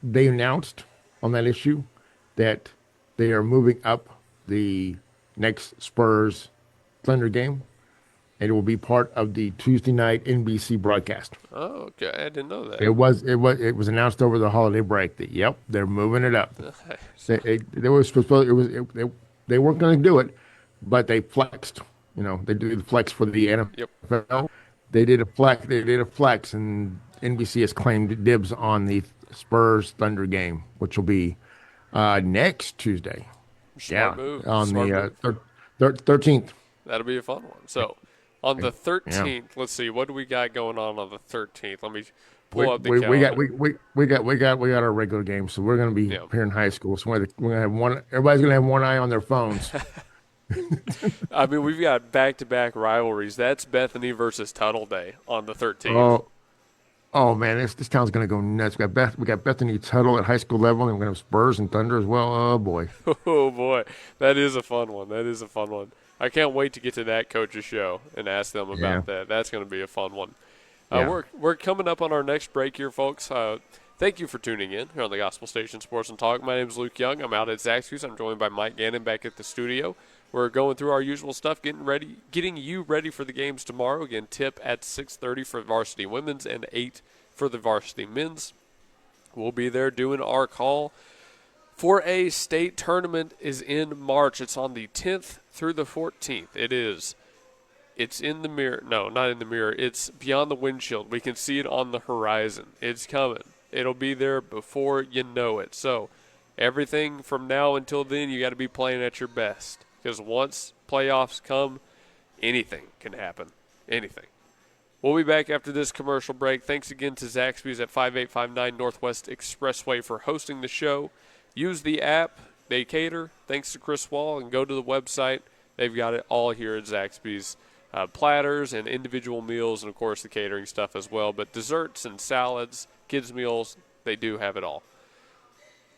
B: they announced on that issue that they are moving up the next Spurs Thunder game, and it will be part of the Tuesday night NBC broadcast.
A: Oh, okay, I didn't know that.
B: It was announced over the holiday break that they're moving it up. They were supposed to, they weren't going to do it, but they flexed. They did the flex for the NFL.
A: Yep.
B: They did a flex, and NBC has claimed dibs on the Spurs Thunder game, which will be next Tuesday.
A: Smart move.
B: On
A: Smart
B: the 13th.
A: That'll be a fun one. So on the 13th, let's see, what do we got going on the 13th? Let me pull up the calendar.
B: We got our regular game, so we're going to be here in high school. So we're going to have one. Everybody's going to have one eye on their phones.
A: I mean, we've got back-to-back rivalries. That's Bethany versus Tuttle Day on the 13th.
B: Oh man, this town's gonna go nuts. We got Bethany Tuttle at high school level, and we're gonna have Spurs and Thunder as well. Oh boy.
A: Oh boy, that is a fun one. I can't wait to get to that coach's show and ask them about that. That's gonna be a fun one. We're coming up on our next break here, folks. Thank you for tuning in here on the Gospel Station Sports and Talk. My name is Luke Young. I'm out at Zaxby's. I'm joined by Mike Gannon back at the studio. We're going through our usual stuff, getting you ready for the games tomorrow. Again, tip at 6:30 for varsity women's and 8 for the varsity men's. We'll be there doing our call for a state tournament is in March. It's on the 10th through the 14th. It's in the mirror. No, not in the mirror. It's beyond the windshield. We can see it on the horizon. It's coming. It'll be there before you know it. So everything from now until then, you got to be playing at your best. Because once playoffs come, anything can happen. Anything. We'll be back after this commercial break. Thanks again to Zaxby's at 5859 Northwest Expressway for hosting the show. Use the app. They cater. Thanks to Chris Wall. And go to the website. They've got it all here at Zaxby's. Platters and individual meals and, of course, the catering stuff as well. But desserts and salads, kids' meals, they do have it all.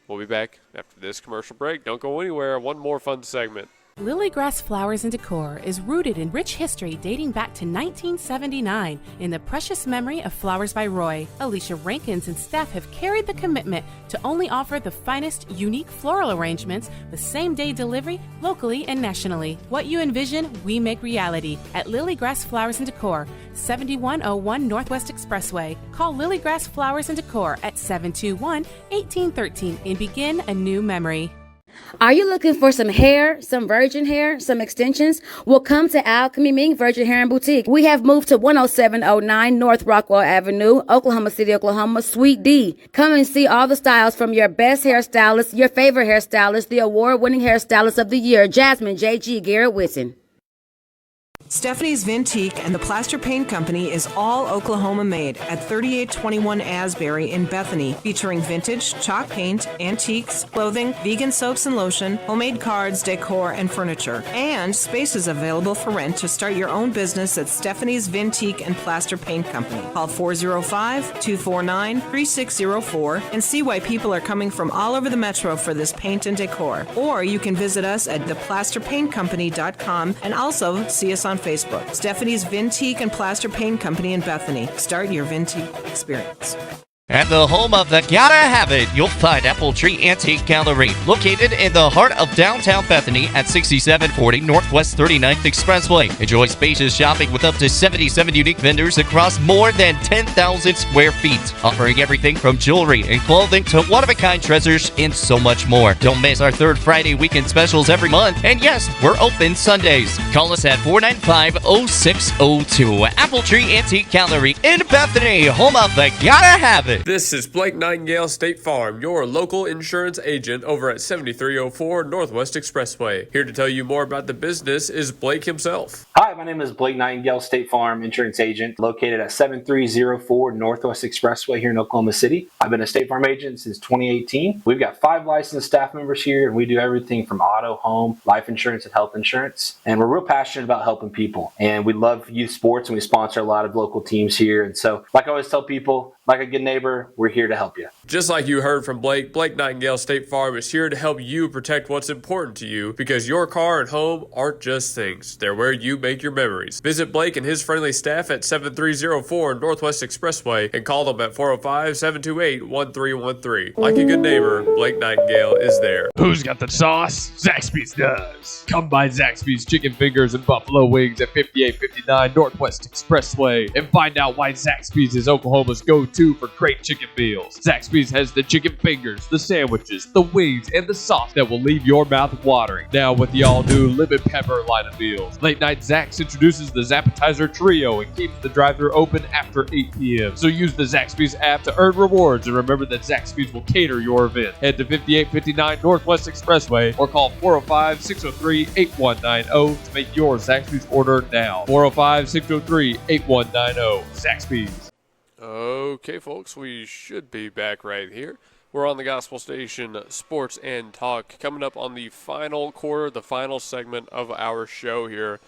A: We'll be back after this commercial break. Don't go anywhere. One more fun segment.
H: Lilygrass Flowers and Decor is rooted in rich history dating back to 1979 in the precious memory of Flowers by Roy. Alicia Rankins and staff have carried the commitment to only offer the finest, unique floral arrangements with same-day delivery locally and nationally. What you envision, we make reality at Lilygrass Flowers and Decor, 7101 Northwest Expressway. Call Lilygrass Flowers and Decor at 721-1813 and begin a new memory.
I: Are you looking for some hair, some virgin hair, some extensions? Well, come to Alchemy Ming Virgin Hair and Boutique. We have moved to 10709 North Rockwell Avenue, Oklahoma City, Oklahoma, Suite D. Come and see all the styles from your best hairstylist, your favorite hairstylist, the award-winning hairstylist of the year, Jasmine J.G. Garrett Whitson.
J: Stephanie's Vintique and the Plaster Paint Company is all Oklahoma made at 3821 Asbury in Bethany, featuring vintage, chalk paint, antiques, clothing, vegan soaps and lotion, homemade cards, decor, and furniture. And space is available for rent to start your own business at Stephanie's Vintique and Plaster Paint Company. Call 405-249-3604 and see why people are coming from all over the metro for this paint and decor. Or you can visit us at theplasterpaintcompany.com and also see us on Facebook. Stephanie's Vintique and Plaster Paint Company in Bethany. Start your Vintique experience.
D: At the home of the Gotta Have It, you'll find Apple Tree Antique Gallery, located in the heart of downtown Bethany at 6740 Northwest 39th Expressway. Enjoy spacious shopping with up to 77 unique vendors across more than 10,000 square feet, offering everything from jewelry and clothing to one-of-a-kind treasures and so much more. Don't miss our third Friday weekend specials every month. And yes, we're open Sundays. Call us at 495-0602. Apple Tree Antique Gallery in Bethany, home of the Gotta Have It.
A: This is Blake Nightingale State Farm, your local insurance agent over at 7304 Northwest Expressway. Here to tell you more about the business is Blake himself.
E: Hi, my name is Blake Nightingale, State Farm insurance agent located at 7304 Northwest Expressway here in Oklahoma City. I've been a State Farm agent since 2018. We've got 5 licensed staff members here, and we do everything from auto, home, life insurance, and health insurance. And we're real passionate about helping people. And we love youth sports, and we sponsor a lot of local teams here. And so, like I always tell people, like a good neighbor, we're here to help you.
A: Just like you heard from Blake, Blake Nightingale State Farm is here to help you protect what's important to you, because your car and home aren't just things. They're where you make your memories. Visit Blake and his friendly staff at 7304 Northwest Expressway and call them at 405-728-1313. Like a good neighbor, Blake Nightingale is there.
C: Who's got the sauce? Zaxby's does. Come by Zaxby's Chicken Fingers and Buffalo Wings at 5859 Northwest Expressway and find out why Zaxby's is Oklahoma's go-to for great chicken meals. Zaxby's has the chicken fingers, the sandwiches, the wings, and the sauce that will leave your mouth watering. Now with the all-new lemon pepper line of meals. Late Night Zax introduces the Zappetizer Trio and keeps the drive-thru open after 8 p.m. So use the Zaxby's app to earn rewards, and remember that Zaxby's will cater your event. Head to 5859 Northwest Expressway or call 405-603-8190 to make your Zaxby's order now. 405-603-8190. Zaxby's.
A: Okay, folks, we should be back right here. We're on the Gospel Station Sports and Talk. Coming up on the final quarter, the final segment of our show here,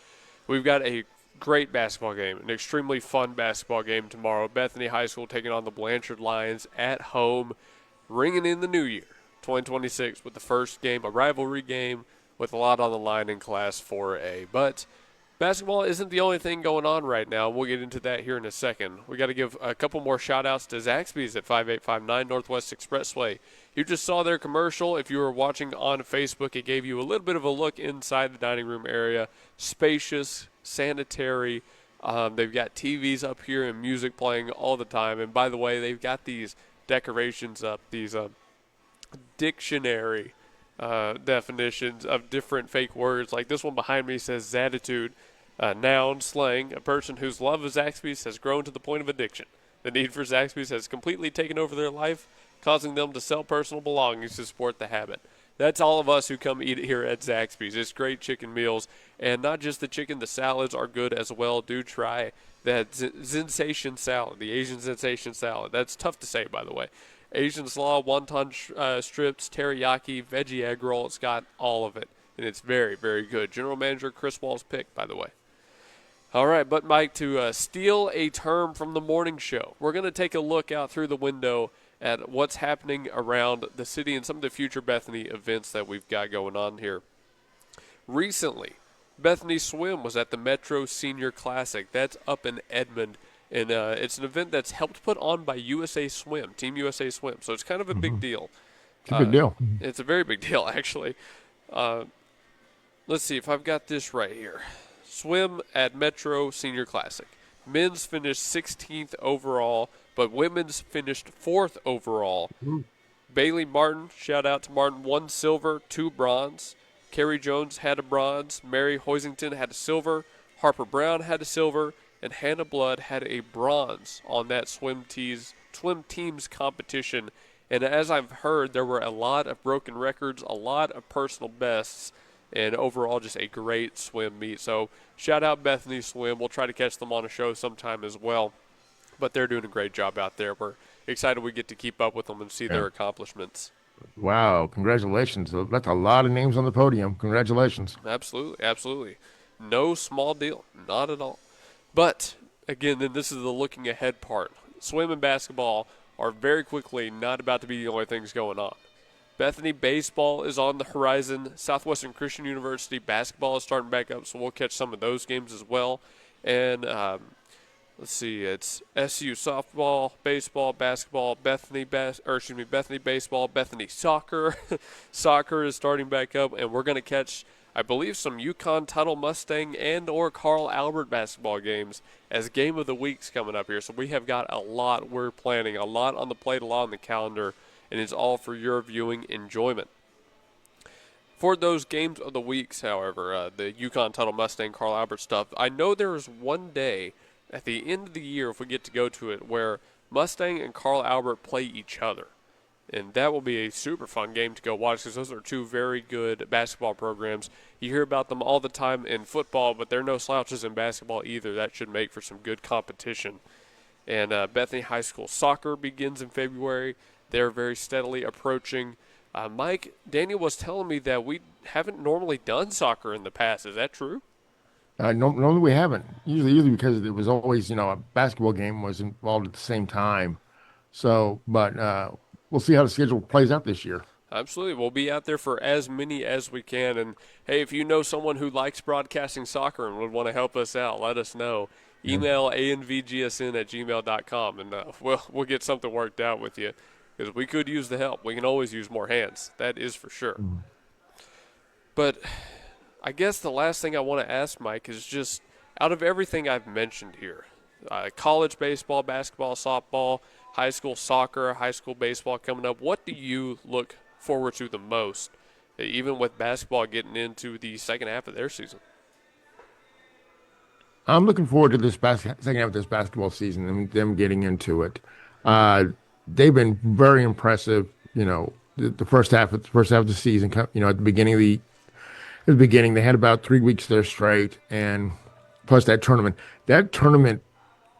A: we've got a great basketball game, an extremely fun basketball game tomorrow. Bethany High School taking on the Blanchard Lions at home, ringing in the new year, 2026, with the first game, a rivalry game with a lot on the line in Class 4A. But basketball isn't the only thing going on right now. We'll get into that here in a second. We got to give a couple more shout-outs to Zaxby's at 5859 Northwest Expressway. You just saw their commercial. If you were watching on Facebook, it gave you a little bit of a look inside the dining room area. Spacious, sanitary. They've got TVs up here and music playing all the time. And by the way, they've got these decorations up, these dictionary definitions of different fake words. Like this one behind me says Zatitude, noun, slang, a person whose love of Zaxby's has grown to the point of addiction. The need for Zaxby's has completely taken over their life, causing them to sell personal belongings to support the habit. That's all of us who come eat here at Zaxby's. It's great chicken meals, and not just the chicken, the salads are good as well. Do try that Zensation salad, the Asian Zensation salad. That's tough to say, by the way. Asian slaw, wonton strips, teriyaki, veggie egg roll. It's got all of it, and it's very, very good. General Manager Chris Wall's pick, by the way. All right, but Mike, to steal a term from the morning show, we're going to take a look out through the window at what's happening around the city and some of the future Bethany events that we've got going on here. Recently, Bethany Swim was at the Metro Senior Classic. That's up in Edmond. And it's an event that's helped put on by USA Swim, Team USA Swim. So it's kind of a big deal.
B: It's a big deal.
A: It's a very big deal, actually. Let's see if I've got this right here. Swim at Metro Senior Classic. Men's finished 16th overall, but women's finished 4th overall. Bailey Martin, shout out to Martin, 1 silver, 2 bronze. Carrie Jones had a bronze. Mary Hoisington had a silver. Harper Brown had a silver. And Hannah Blood had a bronze on that swim team's competition. And as I've heard, there were a lot of broken records, a lot of personal bests. and overall just a great swim meet. So shout out Bethany Swim. We'll try to catch them on a show sometime as well. But they're doing a great job out there. We're excited we get to keep up with them and see their accomplishments.
B: Wow, congratulations. That's a lot of names on the podium. Congratulations.
A: Absolutely, absolutely. No small deal, not at all. But, again, then this is the looking ahead part. Swim and basketball are very quickly not about to be the only things going on. Bethany Baseball is on the horizon. Southwestern Christian University basketball is starting back up, so we'll catch some of those games as well. And let's see, it's SU softball, baseball, basketball, Bethany Baseball, Bethany Soccer. Soccer is starting back up, and we're going to catch, I believe, some UConn Tuttle Mustang and or Carl Albert basketball games as game of the week's coming up here. So we have got a lot we're planning, a lot on the plate, a lot on the calendar, and it's all for your viewing enjoyment. For those games of the weeks, however, the UConn Tuttle Mustang, Carl Albert stuff, I know there is one day at the end of the year, if we get to go to it, where Mustang and Carl Albert play each other. And that will be a super fun game to go watch because those are two very good basketball programs. You hear about them all the time in football, but they're no slouches in basketball either. That should make for some good competition. And Bethany High School soccer begins in February. They're very steadily approaching. Mike, Daniel was telling me that we haven't normally done soccer in the past. Is that true?
B: Normally we haven't. Usually because it was always, a basketball game was involved at the same time. So, but we'll see how the schedule plays out this year.
A: Absolutely. We'll be out there for as many as we can. And, hey, if you know someone who likes broadcasting soccer and would want to help us out, let us know. Email anvgsn@gmail.com, and we'll get something worked out with you because we could use the help. We can always use more hands. That is for sure. But I guess the last thing I want to ask, Mike, is just out of everything I've mentioned here, college baseball, basketball, softball, high school soccer, high school baseball coming up, what do you look forward to the most, even with basketball getting into the second half of their season?
B: I'm looking forward to this second half of this basketball season and them getting into it. They've been very impressive. The first half of the season. At the beginning they had about 3 weeks there straight, and plus that tournament. That tournament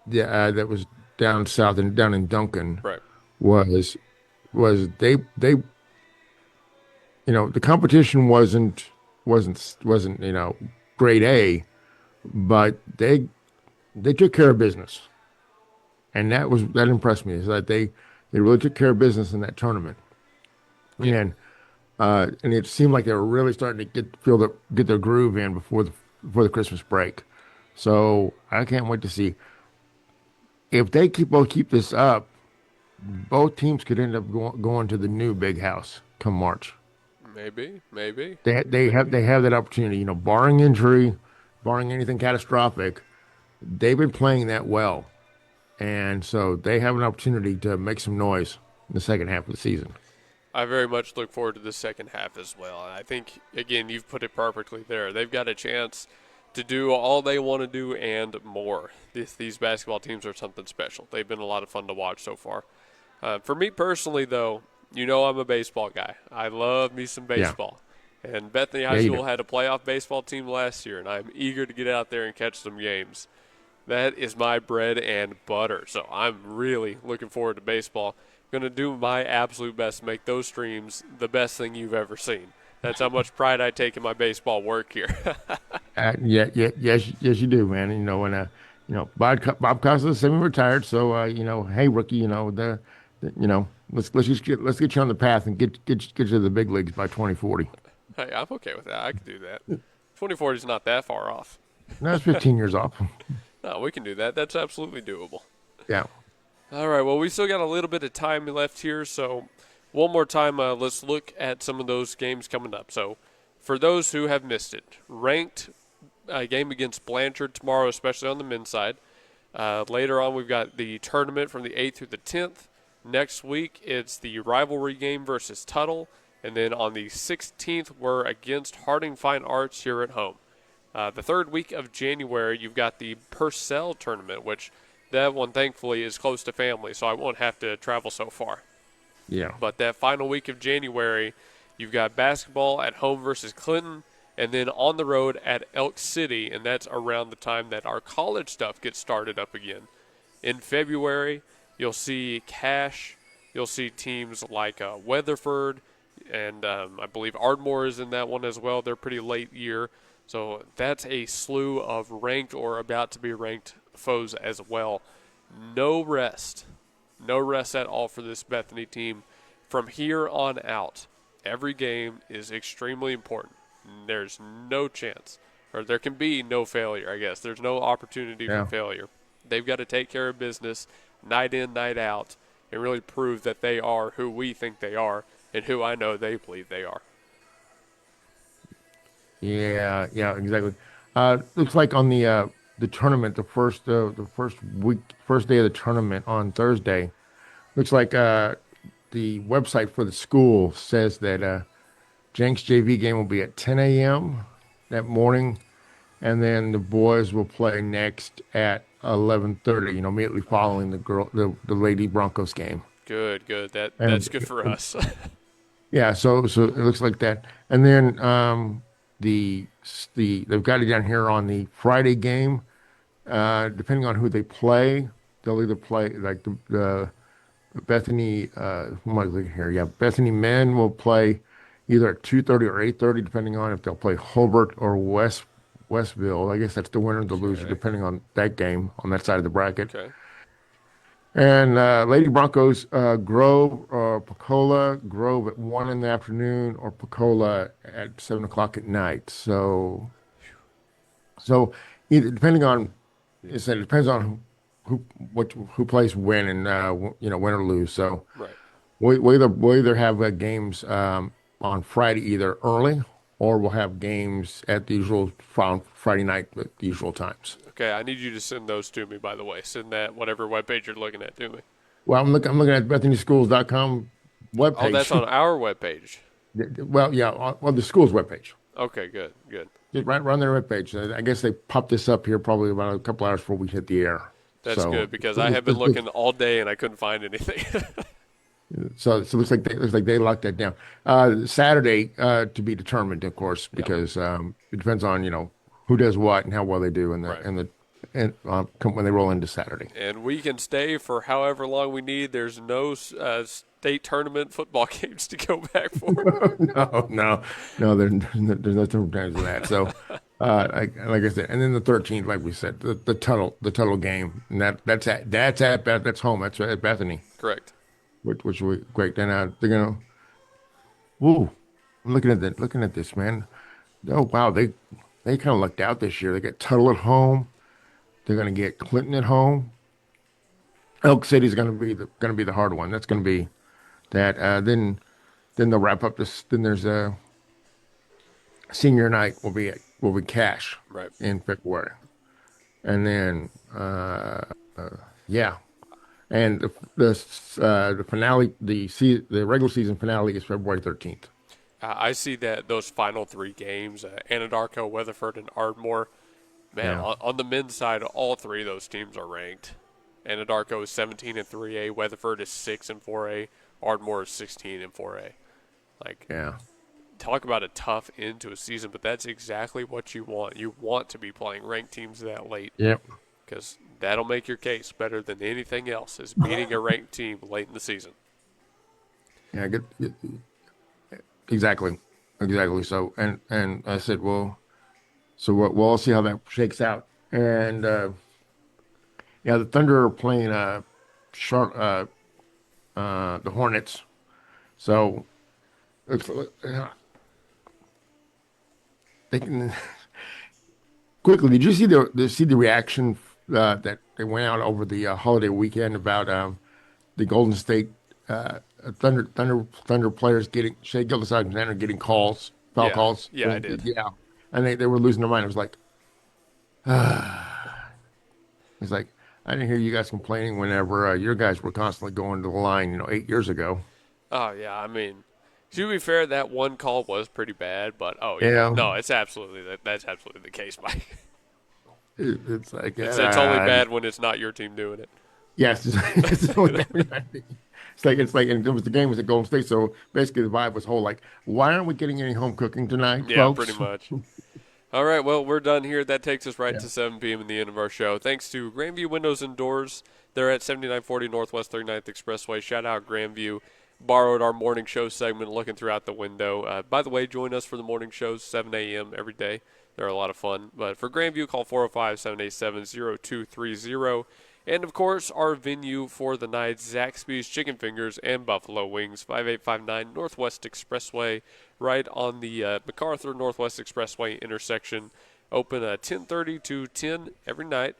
B: that was down south and down in Duncan,
A: right,
B: was they the competition wasn't grade A, but they took care of business, and that impressed me. Is that they really took care of business in that tournament, and it seemed like they were really starting to get their groove in before the Christmas break. So I can't wait to see if they keep this up. Both teams could end up going to the new big house come March.
A: Maybe.
B: They have that opportunity. Barring injury, barring anything catastrophic, they've been playing that well, and so they have an opportunity to make some noise in the second half of the season.
A: I very much look forward to the second half as well. And I think, again, you've put it perfectly there. They've got a chance to do all they want to do and more. These basketball teams are something special. They've been a lot of fun to watch so far. For me personally, though, I'm a baseball guy. I love me some baseball. Yeah. And Bethany High School had a playoff baseball team last year, and I'm eager to get out there and catch some games. That is my bread and butter. So I'm really looking forward to baseball. Going to do my absolute best to make those streams the best thing you've ever seen. That's how much pride I take in my baseball work here.
B: Yes, you do, man. And Bob Costa is semi-retired, so hey, rookie, let's get you on the path and get you to the big leagues by 2040.
A: Hey, I'm okay with that. I can do that. 2040 is not that far off.
B: No, it's 15 years off.
A: No, we can do that. That's absolutely doable.
B: Yeah.
A: All right, well, we still got a little bit of time left here, so one more time, let's look at some of those games coming up. So for those who have missed it, ranked game against Blanchard tomorrow, especially on the men's side. Later on, we've got the tournament from the 8th through the 10th. Next week, it's the rivalry game versus Tuttle. And then on the 16th, we're against Harding Fine Arts here at home. The third week of January, you've got the Purcell tournament, which that one, thankfully, is close to family, so I won't have to travel so far.
B: Yeah.
A: But that final week of January, you've got basketball at home versus Clinton, And then on the road at Elk City, and that's around the time that our college stuff gets started up again. In February, you'll see Cache. You'll see teams like Weatherford, and I believe Ardmore is in that one as well. They're pretty late year. So that's a slew of ranked or about to be ranked foes as well. No rest. No rest at all for this Bethany team. From here on out, every game is extremely important. There's no chance, or there can be no failure, I guess. There's no opportunity for failure. They've got to take care of business night in, night out, and really prove that they are who we think they are and who I know they believe they are.
B: Yeah, exactly. Looks like on the tournament, the first day of the tournament on Thursday, looks like the website for the school says that Jenks JV game will be at 10 a.m. that morning, and then the boys will play next at 11:30. Immediately following the Lady Broncos game.
A: Good. That's good for us.
B: Yeah, so it looks like that, and then they've got it down here on the Friday game. Depending on who they play, they'll either play like the Bethany. Who am I looking here? Yeah, Bethany men will play either at 2:30 or 8:30, depending on if they'll play Hobart or Westville. I guess that's the winner or the loser, depending on that game on that side of the bracket.
A: Okay.
B: And Lady Broncos, Grove or Pecola. Grove at 1 in the afternoon, or Pecola at 7 o'clock at night. So either depending on, it depends on who plays when, and win or lose. So
A: right.
B: we'll either have games on Friday either early, or we'll have games at the usual Friday night at the usual times.
A: Okay, I need you to send those to me, by the way. Send that whatever webpage you're looking at to me.
B: Well, I'm looking at BethanySchools.com webpage.
A: Oh, that's on our webpage.
B: Well, yeah, on the school's webpage.
A: Okay, good.
B: Just run their webpage. I guess they popped this up here probably about a couple hours before we hit the air.
A: That's good, because I have been looking all day and I couldn't find anything.
B: So it looks like they locked that down. Saturday to be determined, of course, because it depends on who does what and how well they do when they roll into Saturday.
A: And we can stay for however long we need. There's no state tournament football games to go back for.
B: No. There's no times of that. So, like I said, and then the 13th, like we said, the Tuttle game, and that's home. That's at Bethany.
A: Correct.
B: Which will be great. Then they're gonna. Ooh, I'm looking at this, man. Oh wow, they kind of lucked out this year. They got Tuttle at home. They're gonna get Clinton at home. Elk City's gonna be the hard one. That's gonna be that. Then they'll wrap up this. Then there's a senior night will be Cache in February, and then and the finale, the regular season finale is February 13th.
A: I see that those final three games, Anadarko, Weatherford, and Ardmore. Man, on the men's side, all three of those teams are ranked. Anadarko is 17 in 3A, Weatherford is 6 in 4A, Ardmore is 16 in 4A. Talk about a tough end to a season, but that's exactly what you want. You want to be playing ranked teams that late.
B: Yep.
A: Because that'll make your case better than anything else, is beating a ranked team late in the season.
B: Yeah, good. Exactly. So, and I said, we'll all see how that shakes out. And the Thunder are playing the Hornets. So they can quickly. Did you see the reaction that they went out over the holiday weekend about the Golden State Thunder players getting Shea Gilgeous-Alexander getting foul calls?
A: Yeah, I did.
B: Yeah, and they were losing their mind. It was like, it's like, I didn't hear you guys complaining whenever your guys were constantly going to the line, 8 years ago.
A: Oh yeah, I mean, to be fair, that one call was pretty bad, but no, that's absolutely the case, Mike.
B: It's like
A: it's only bad when it's not your team doing it.
B: Yes, it's like, and it was the game was at Golden State, so basically the vibe was whole like, why aren't we getting any home cooking tonight,
A: Yeah,
B: folks?
A: pretty much. All right, well, we're done here. That takes us right
B: Yeah.
A: to 7 p.m. in the end of our show. Thanks to Grandview Windows and Doors. They're at 7940 Northwest 39th Expressway. Shout out Grandview. Borrowed our morning show segment, looking throughout the window. By the way, join us for the morning shows, 7 a.m. every day. They're a lot of fun. But for Grandview, call 405-787-0230. And, of course, our venue for the night, Zaxby's Chicken Fingers and Buffalo Wings, 5859 Northwest Expressway, right on the MacArthur Northwest Expressway intersection. Open 10:30 to 10 every night,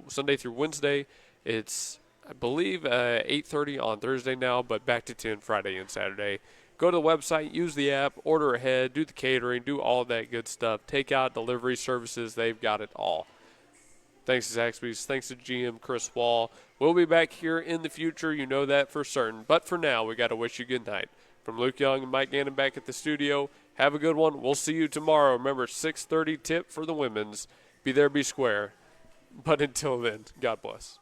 A: Sunday through Wednesday. It's, I believe, 8:30 on Thursday now, but back to 10 Friday and Saturday. Go to the website, use the app, order ahead, do the catering, do all that good stuff. Takeout, delivery services, they've got it all. Thanks to Zaxby's. Thanks to GM Chris Wall. We'll be back here in the future. You know that for certain. But for now, we got to wish you good night. From Luke Young and Mike Gannon back at the studio, have a good one. We'll see you tomorrow. Remember, 6:30 tip for the women's. Be there, be square. But until then, God bless.